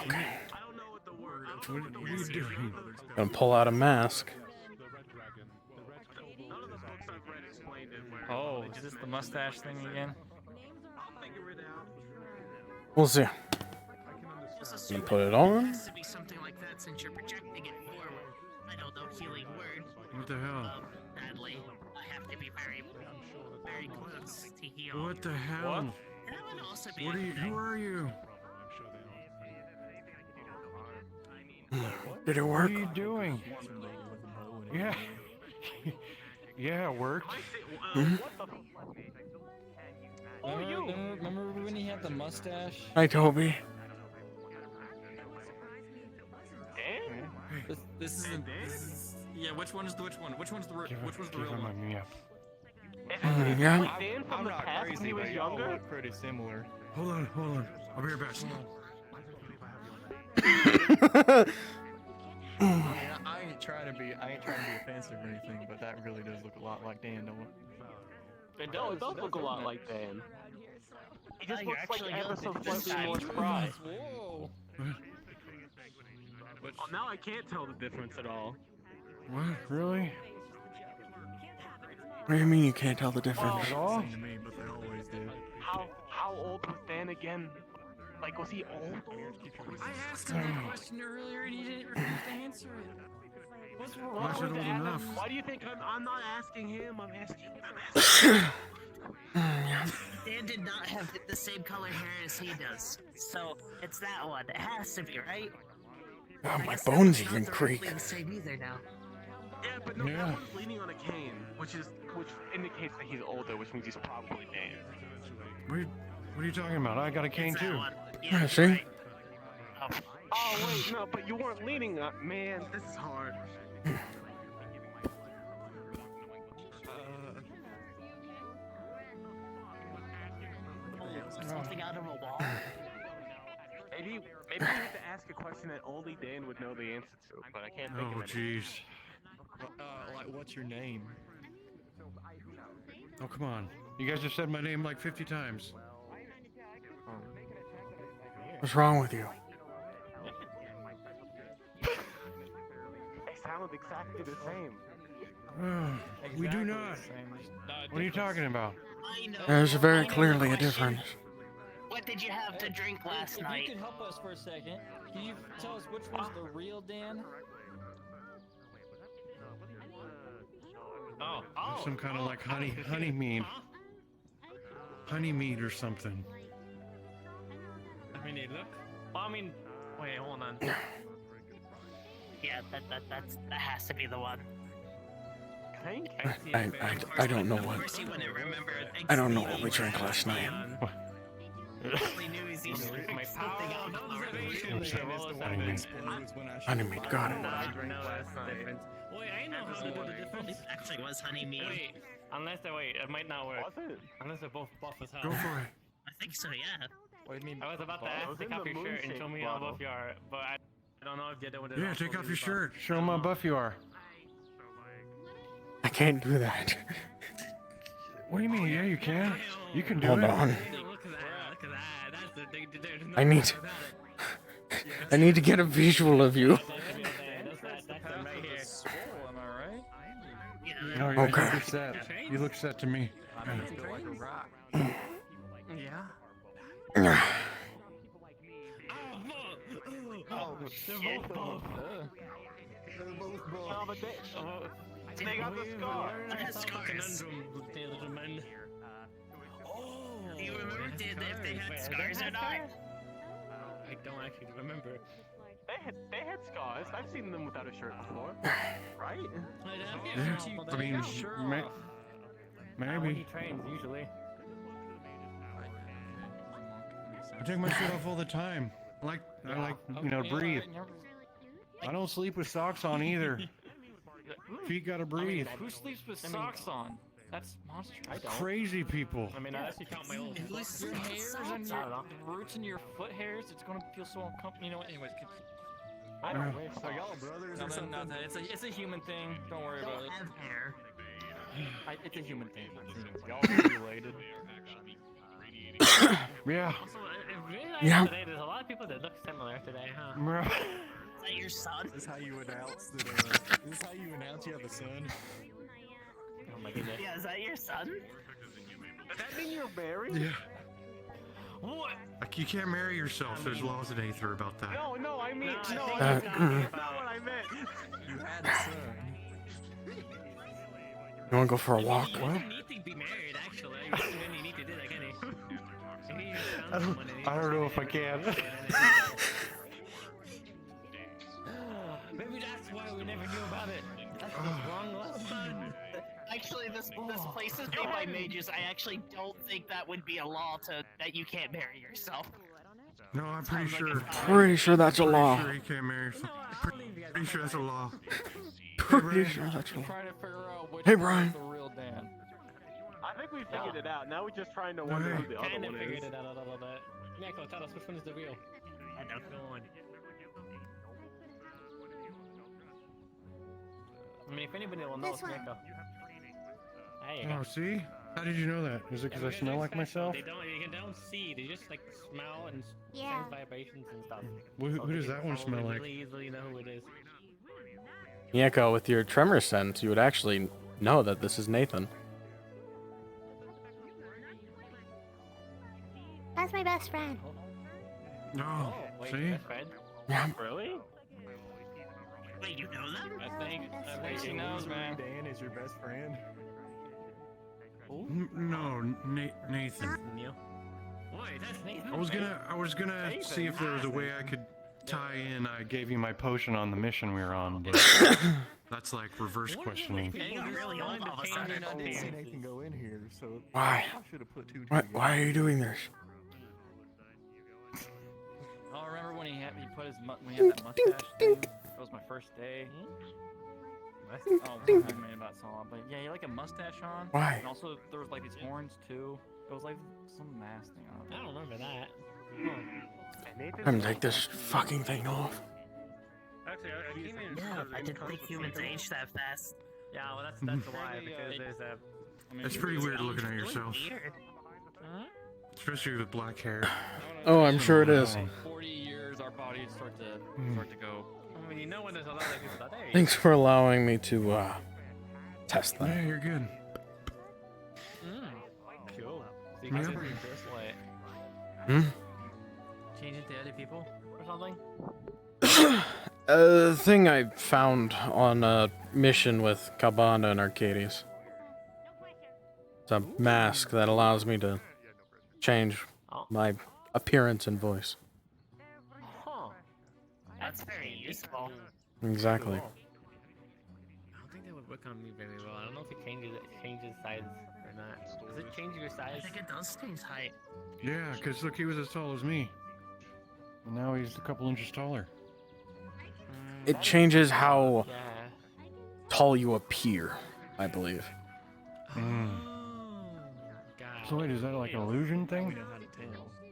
Okay.
I don't know what the word.
What are you doing?
Gonna pull out a mask.
None of the books I've read explained it where.
Oh, is this the mustache thing again?
I'll figure it out.
We'll see.
Just
You
assume
put it
It
on.
has to be something like that since you're projecting it forward. I don't know healing word.
What the hell?
Sadly, I have to be very, very close to heal.
What the hell?
And that would also be
What are you? Who are you?
Did it work?
What are you doing? Yeah. Yeah, it worked.
Remember when he had the mustache?
Hi, Toby.
This isn't. Yeah, which one is the which one? Which one's the which one's the real
Give
one?
him me up.
Yeah.
Dan from the past when he was younger?
Pretty similar.
Hold on. I'll be right back.
I mean, I ain't trying to be offensive or anything, but that really does look a lot like Dan, don't it?
It does look a lot like Dan. He just
you're
looks like
actually
ever so
good this
slightly more
time.
spry.
Whoa.
Oh, now I can't tell the difference at all.
What? Really?
What do you mean you can't tell the difference?
At all?
Same to me, but they always did.
How old was Dan again? Like, was he old?
I asked him that question earlier and he didn't refuse to answer it.
What's
I
wrong
said
with
old
Adam?
enough.
Why do you think I'm not asking him? I'm asking.
Dan did not have the same color hair as he does, so it's that one. It has to be, right?
Oh,
I
my
guess
bones
that's
even
not directly
creak.
the same either now.
Yeah, but no,
Yeah.
that one's leaning on a cane, which indicates that he's older, which means he's probably Dan.
What are you talking about? I got a cane
It's that
too.
one.
Yeah,
you're
see?
right.
Oh wait, no, but you weren't leaning up, man. This is hard.
Something out of a wall.
Maybe we have to ask a question that only Dan would know the answer to, but I can't think
Oh,
of it.
jeez.
Like, what's your name?
Oh, come on. You guys have said my name like 50 times.
What's wrong with you?
They sound exactly the same.
We do not. What are you talking about?
I know.
There's
I
very
know the
clearly a
question.
difference.
What did you have to drink last
If
night?
you could help us for a second, can you tell us which one's the real Dan?
Some kind of like honey mead. Honey mead or something.
I mean, they look. Well, I mean, wait, hold on.
Yeah, that has to be the one.
I don't know
Of
what.
course you wouldn't remember.
I don't know what we drank last night.
Only knew he's usually
My
something out
Honey mead, got it.
Wait, I know how to do the difference.
It actually was honey mead.
Wait, unless it might not work. Unless they're both buff as hell.
Go for it.
I think so, yeah.
What do you mean? I was about to ask to take off your shirt and show me how buff you are, but I don't know if the other one is.
Yeah,
also
take off
really
your
buff.
shirt. Show them how buff you are.
I can't do that.
What do you mean? Yeah, you can. You can do
Hold
it.
on.
Look at that. That's the thing. There's no
I need. I need to get a visual of you.
That's them right here. Am I right?
No, you
Okay.
look set. You look set to me.
Yeah.
Oh,
They're both buff.
They got the scar.
Do you remember if they had scars or not?
I don't actually remember.
They had scars. I've seen them without a shirt before. Right?
Yeah, I mean, maybe.
He trains usually.
I take my shirt off all the time. I like, breathe. I don't sleep with socks on either. Feet gotta breathe.
Who sleeps with socks on? That's monstrous. I don't.
Crazy people.
I mean, I actually count my old.
Your hairs and your roots and your foot hairs, it's gonna feel so uncomfortable. You know what? Anyways,
I don't wish. Are y'all brothers or
nothing,
something?
nothing. It's a human thing. Don't worry about it.
Have hair.
It's a human thing.
Y'all are related.
Yeah.
Yeah.
Today, there's a lot of people that look similar today, huh?
Is that your son?
This is how you announce that. This is how you announce you have a son.
Oh my goodness.
Yeah, is that your son?
Does that mean you're married?
Yeah.
What?
Like, you can't marry yourself. There's laws in Aether about that.
No, I mean,
No,
no,
I
that's
think
not what I meant.
You had a son.
You wanna go for a walk?
You don't need to be married, actually. You don't really need to do that, can you?
I don't know if I can.
Maybe that's why we never knew about it. That's the wrong lesson.
Actually, this place is made by mages. I actually don't think that would be a law that you can't marry yourself.
No, I'm pretty sure.
Pretty sure that's a law.
Pretty sure you can't marry yourself. Pretty sure that's a law.
Pretty sure that's a law.
Trying to figure out which
Hey,
one's
Brian.
the real Dan.
I think we figured it out. Now we're just trying to wonder who the other
Kinda
one
figured
is.
it out a little bit. Mako, tell us which one is the real.
I don't know.
I mean, if anybody will know, it's
This one.
Mako. There you
Oh,
go.
see? How did you know that? Is it because I smell like myself?
They don't see. They just like smell and
Yeah.
sense vibrations and stuff.
Who does that one smell like?
Really easily know who it is.
Yeko, with your tremor sense, you would actually know that this is Nathan.
That's my best friend.
No.
Wait,
See?
that's Fred?
Yeah.
Really?
Wait, you know them?
I think she knows, man.
Dan is your best friend.
No, Nathan.
Neil. Wait, that's Nathan.
I was gonna see if there was a way I could tie in. I gave you my potion on the mission we were on, but that's like reverse questioning.
Getting really old all of a sudden.
I didn't see Nathan go in here, so
Why?
I should have put two
Why,
together.
why are you doing this?
I remember when he put his when he had that mustache thing. That was my first day. Oh, I made about saw, but yeah, he had like a mustache on.
Why?
And also there was like these horns too. It was like some mask thing on.
I don't remember that.
I'm gonna take this fucking thing off.
Actually, I came in.
Yeah, I didn't think humans age that fast.
Yeah, well, that's why, because there's a.
It's pretty weird looking at yourself,
Weird.
especially with black hair.
Oh, I'm sure it is.
4 start to go.
I mean, you know when there's a lot of people that hey.
Thanks for allowing me to test that.
Yeah, you're good.
Cool. So you
Yeah.
can do this way.
Hmm?
Change it to other people or something?
A thing I found on a mission with Cabana and Arcades. It's a mask that allows me to change my appearance and voice.
Huh. That's very useful.
Exactly.
I don't think that would work on me very well. I don't know if it changes size or not. Does it change your size?
I think it does change height.
Yeah, because look, he was as tall as me. And now he's a couple inches taller.
It changes how
Yeah.
tall you appear, I believe.
So wait, is that like an illusion thing?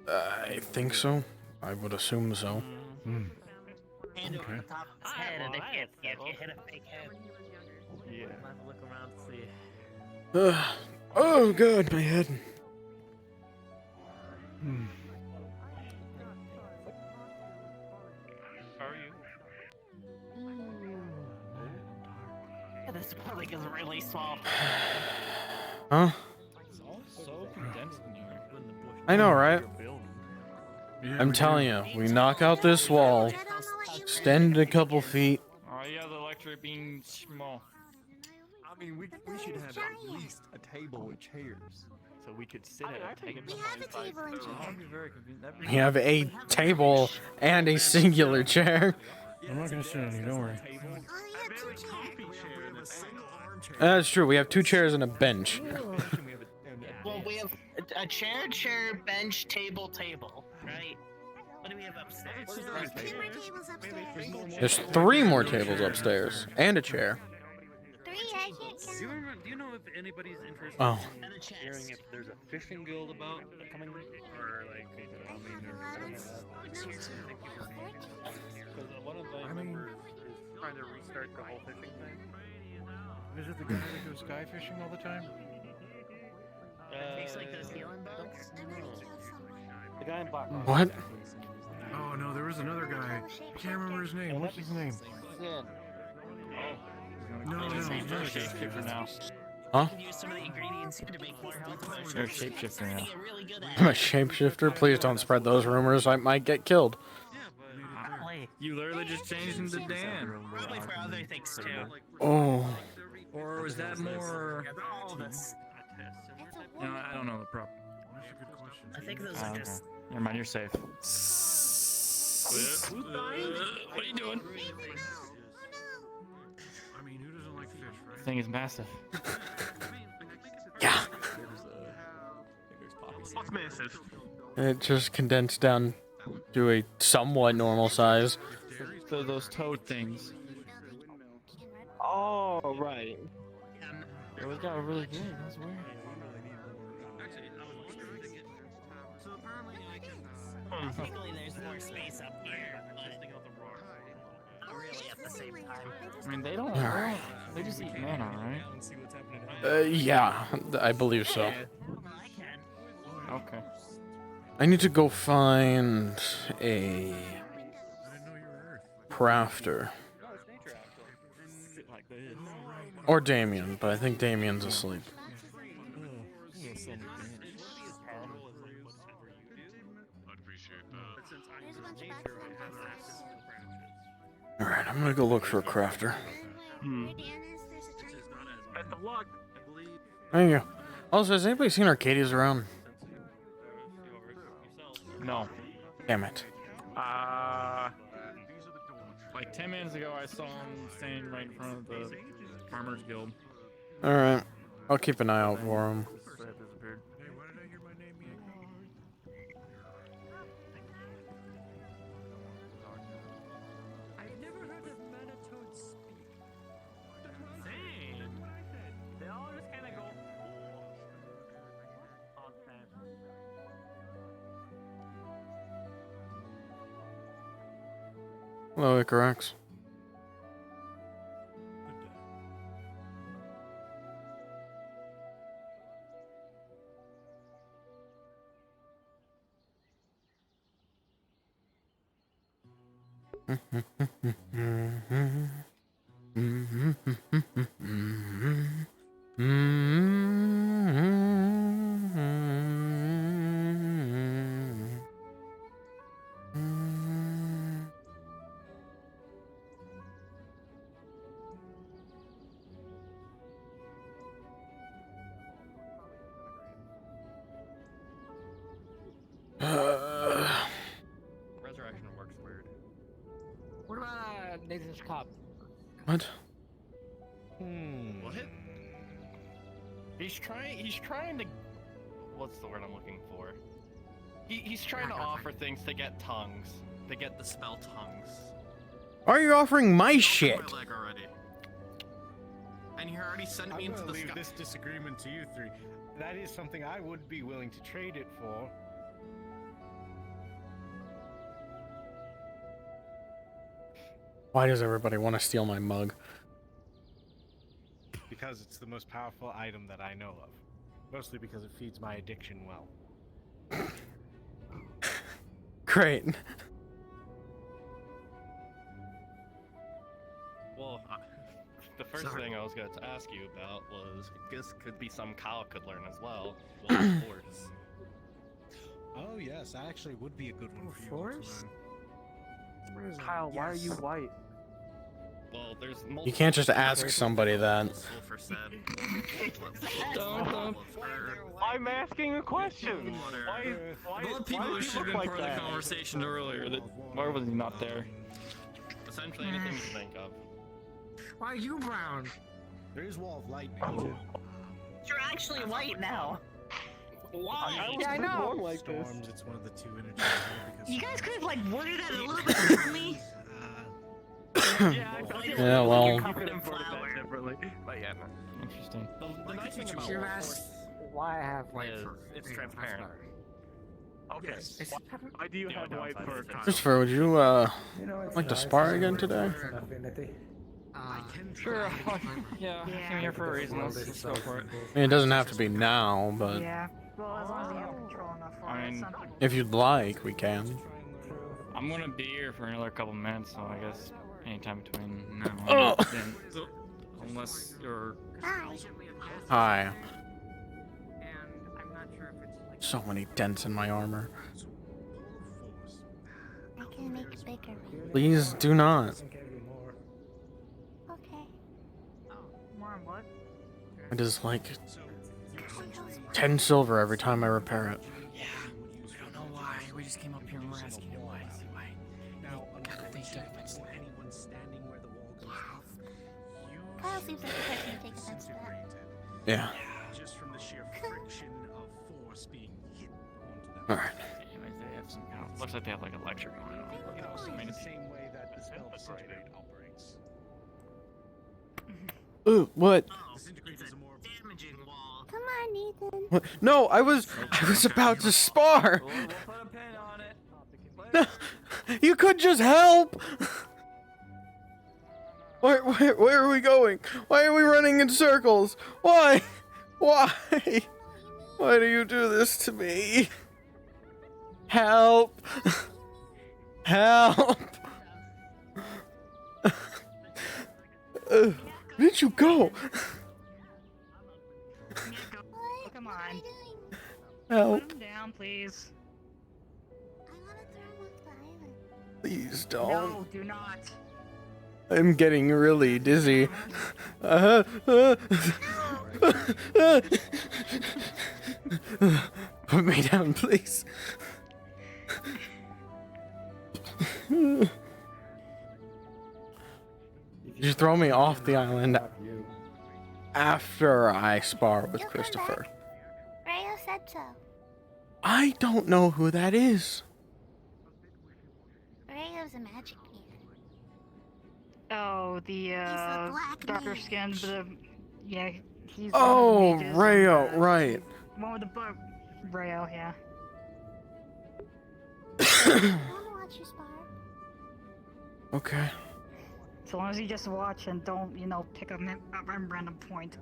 I think so. I would assume so.
Hand
Okay.
over the top of his head, and if you hit a fake head.
Yeah. I'll have to look around to see.
Oh god, my head.
How are you?
Yeah, this building is really small.
Huh?
It's all so condensed in here.
I know, right? I'm telling you, we knock out this wall, extend it a couple feet.
Oh yeah, the electric being small.
I mean, we should have at least a table with chairs, so we could sit at a table.
We have a table and chair.
That'd be very convenient. That'd be
We have a table and a singular chair.
I'm not gonna sit on you, don't worry.
That's true, we have 2 chairs and a bench.
Well, we have a chair, bench, table, right? What do we have upstairs?
There's 2 more tables upstairs.
There's 3 more tables upstairs and a chair.
3, I can't count.
Do you know if anybody's interested
Oh.
in hearing if there's a fishing guild about coming, or like, I mean, because
One of my members is trying to restart the whole fishing thing.
Is it the guy that goes sky fishing all the time?
Tastes like those healing bugs?
The guy in black.
What?
Oh no, there was another guy. I can't remember his name. What's his name? No,
He's a
no.
shapeshifter now.
Huh?
You can use some of the ingredients to make more health potions.
You're a shapeshifter now.
I'm a shapeshifter? Please don't spread those rumors, I might get killed.
You literally just changed into Dan.
Probably for other things too.
Oh.
Or was that more?
Yeah, they're all this.
No, I don't know the prop.
I think those
Oh,
are
okay.
just.
Never mind, you're safe. What are you doing?
I mean, who doesn't like fish, right?
This thing is massive.
Yeah.
What's massive?
It just condensed down to a somewhat normal size.
So those toad things.
Oh, right.
It was got really big. That's weird.
Technically, there's more space up here, but not really at the same time.
I mean, they don't.
Alright.
They just eat mana, right?
Yeah, I believe so.
Okay.
I need to go find a crafter. Or Damien, but I think Damien's asleep. Alright, I'm gonna go look for a crafter.
Best of luck.
Thank you. Also, has anybody seen Arcadias around?
No.
Damn it.
Like 10 minutes ago, I saw him standing right in front of the Farmers Guild.
Alright. I'll keep an eye out for him.
So that disappeared.
I've never heard of Manitoad speak.
Same. They all just kind of go. All the time.
Hello, Icarex.
Resurrection works weird.
What about Nathan's Cup?
What?
What? He's trying to. What's the word I'm looking for? He's trying to offer things to get tongues. To get the spell tongues.
Why are you offering my shit?
My leg already. And he already sent me into the
leave
sky.
this disagreement to you three. That is something I would be willing to trade it for.
Why does everybody want to steal my mug?
Because it's the most powerful item that I know of. Mostly because it feeds my addiction well.
Great.
Well, the first thing I was going to ask you about was this could be some Kyle could learn as well. Well, sports.
Oh yes, that actually would be a good one for you.
Force?
Kyle, why are you white?
Well, there's multiple.
You can't just ask somebody that.
I'm asking a question.
All the people who should have been part of the conversation earlier. Why was he not there?
Essentially anything you think of.
Why are you brown?
There is wall of lightning.
You're actually white now.
Why?
Yeah, I know. Like
Storms, it's one of the two energies.
You guys could have like worded that a little bit for me.
Yeah, well.
Differently. But yeah, no.
Interesting.
The nice thing about
Should have
Wolf
asked why I have white
is
fur.
it's transparent.
Okay. Why do you have white fur, Kyle?
Christopher, would you like to spar again today?
Sure. Yeah, I came here for a reason. Let's go for it.
I mean, it doesn't have to be now, but
Yeah. Well, as long as you have control enough for
I
it.
mean,
Some people
if you'd like, we can.
I'm gonna be here for another couple minutes, so I guess anytime between now
Oh.
and then, unless you're.
Hi.
And I'm not sure if it's like.
So many dents in my armor.
I can make bigger.
Please do not.
Okay.
more on what?
It is like 10 silver every time I repair it.
Yeah, we don't know why. We just came up here and we're asking you why.
Now,
Anyone standing where the wall goes off, Kyle seems like the person to take offense to that.
Yeah.
just from the sheer friction of force being hit onto them.
Alright.
Anyways, they have some. Looks like they have like a lecture going on.
You know, in the same way that the spell disintegrate operates.
Ooh, what?
Disintegrate is a more
damaging wall.
Come on, Nathan.
What? No, I was about to spar.
We'll put a pin on it.
No, you could just help. Where are we going? Why are we running in circles? Why? Why? Why do you do this to me? Help! Help! Where did you go?
Come on.
Help!
Put him down, please.
Please don't.
No, do not.
I'm getting really dizzy. Put me down, please. Did you throw me off the island after I spar with Christopher?
Rayo said so.
I don't know who that is.
Rayo's a magic man.
Oh, the darker skinned, the yeah, he's.
Oh,
one of the mages
Rayo,
and,
right.
One with the book, Rayo, yeah.
I wanna watch you spar.
Okay.
So long as you just watch and don't, you know, pick a random point.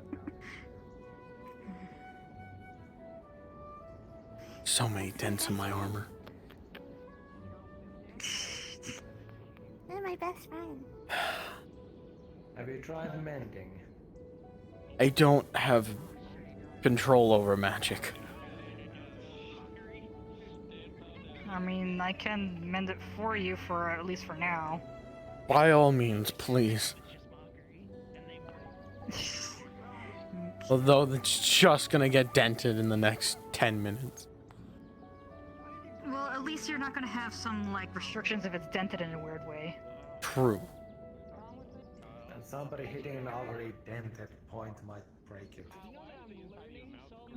So many dents in my armor.
Never my best friend.
Have you tried mending?
I don't have control over magic.
I mean, I can mend it for you for at least for now.
By all means, please. Although it's just gonna get dented in the next 10 minutes.
Well, at least you're not gonna have some like restrictions if it's dented in a weird way.
True.
And somebody hitting an already dented point might break it.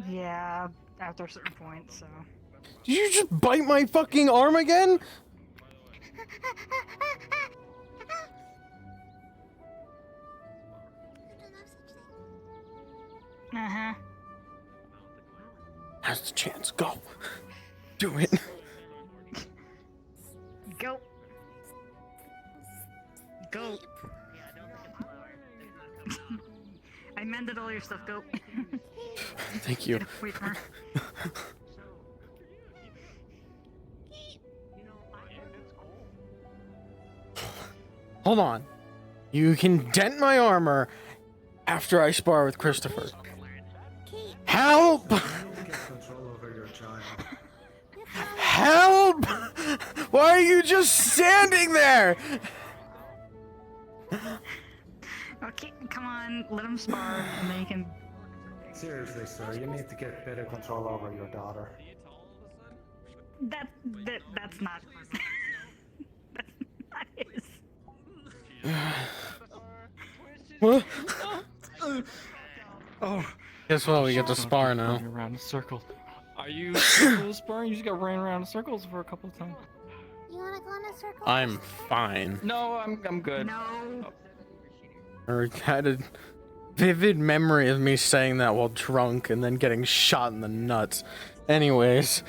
Yeah, after a certain point, so.
Did you just bite my fucking arm again?
Uh-huh.
Now's the chance. Go. Do it.
Go. Go. I mended all your stuff. Go.
Thank you.
Get away from her.
Hold on. You can dent my armor after I spar with Christopher. Help!
Get control over your child.
Help! Why are you just standing there?
Okay, come on, let him spar, and then you can.
Seriously, sir, you need to get better control over your daughter.
That's not. That's not his.
What? Oh. Guess what? We get to spar now.
Running around in circles. Are you sparring? You just got ran around in circles for a couple of times.
You wanna go in a circle?
I'm fine.
No, I'm good.
No.
I had a vivid memory of me saying that while drunk and then getting shot in the nuts. Anyways.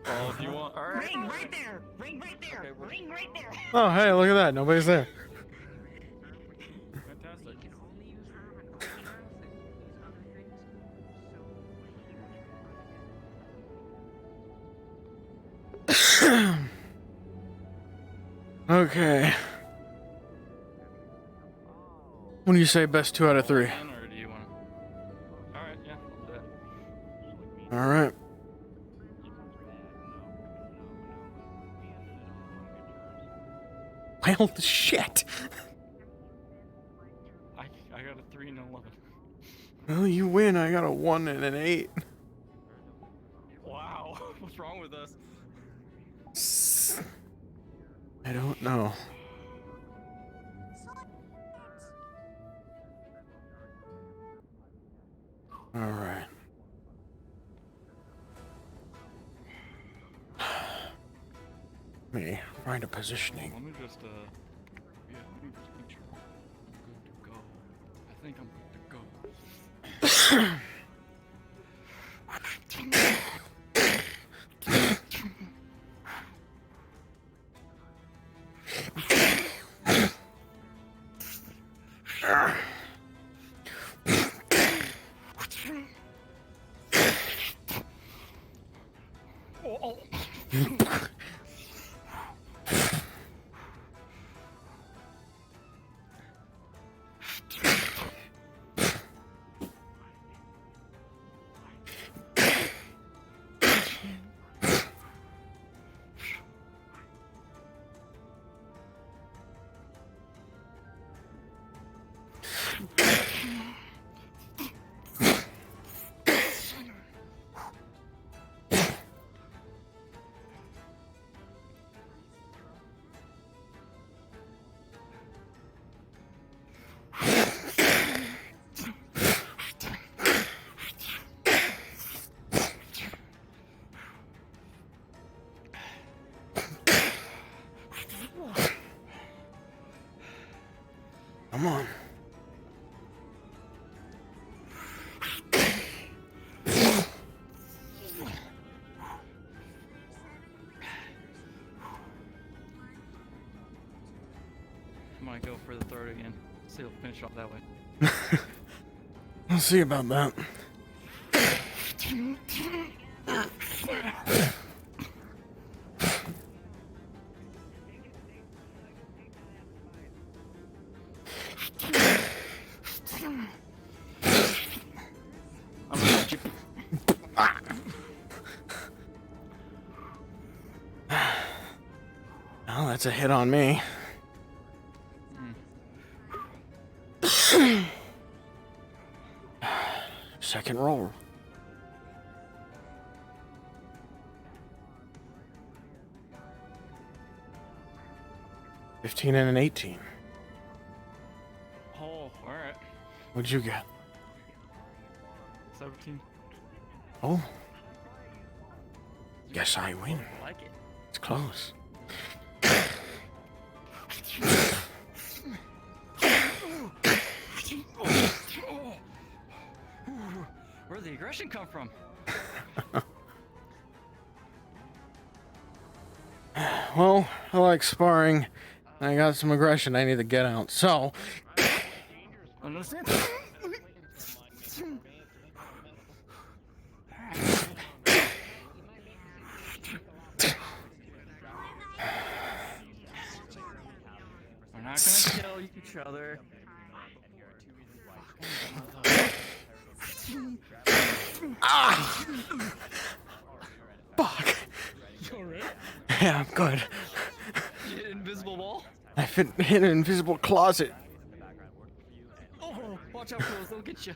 Oh, if you want. All right.
Ring right there. Ring right there. Okay, ring right there.
Oh, hey, look at that. Nobody's there. Okay. What do you say, best 2 out of 3?
Or do you want to? All right, yeah. I'll do that.
All right. Well, shit.
I got a 3 and an 11.
Well, you win. I got a 1 and an 8.
Wow, what's wrong with us?
I don't know. All right. Me find a positioning.
Let me just yeah, let me just make sure I'm good to go. I think I'm good to go.
Come on.
I might go for the third again. See, we'll finish off that way.
We'll see about that.
I'm gonna let you.
Well, that's a hit on me. Second roll. $15 and an $18.
Oh, all right.
What'd you get?
17.
Oh. Guess I win.
I like it.
It's close.
Where'd the aggression come from?
Well, I like sparring. I got some aggression I need to get out. So,
Understand? We're not gonna kill each other.
ah! Fuck.
You alright?
Yeah, I'm good.
You hit an invisible wall?
I hit an invisible closet.
Oh, watch out, Close, they'll get you.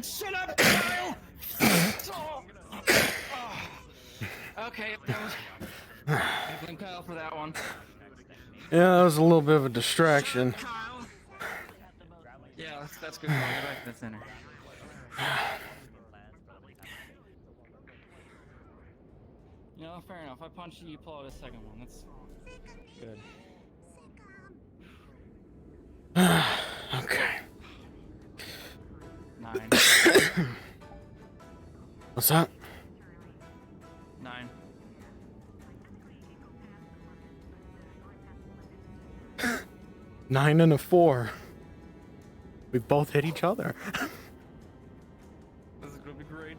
Shut up, Kyle! Okay, that was. I blame Kyle for that one.
Yeah, that was a little bit of a distraction.
Yeah, that's good. I'll get back to the center. You know, fair enough. I punch you, you pull out a second one. That's good.
Okay.
9.
What's that?
9.
Nine and a 4. We both hit each other.
This is gonna be great.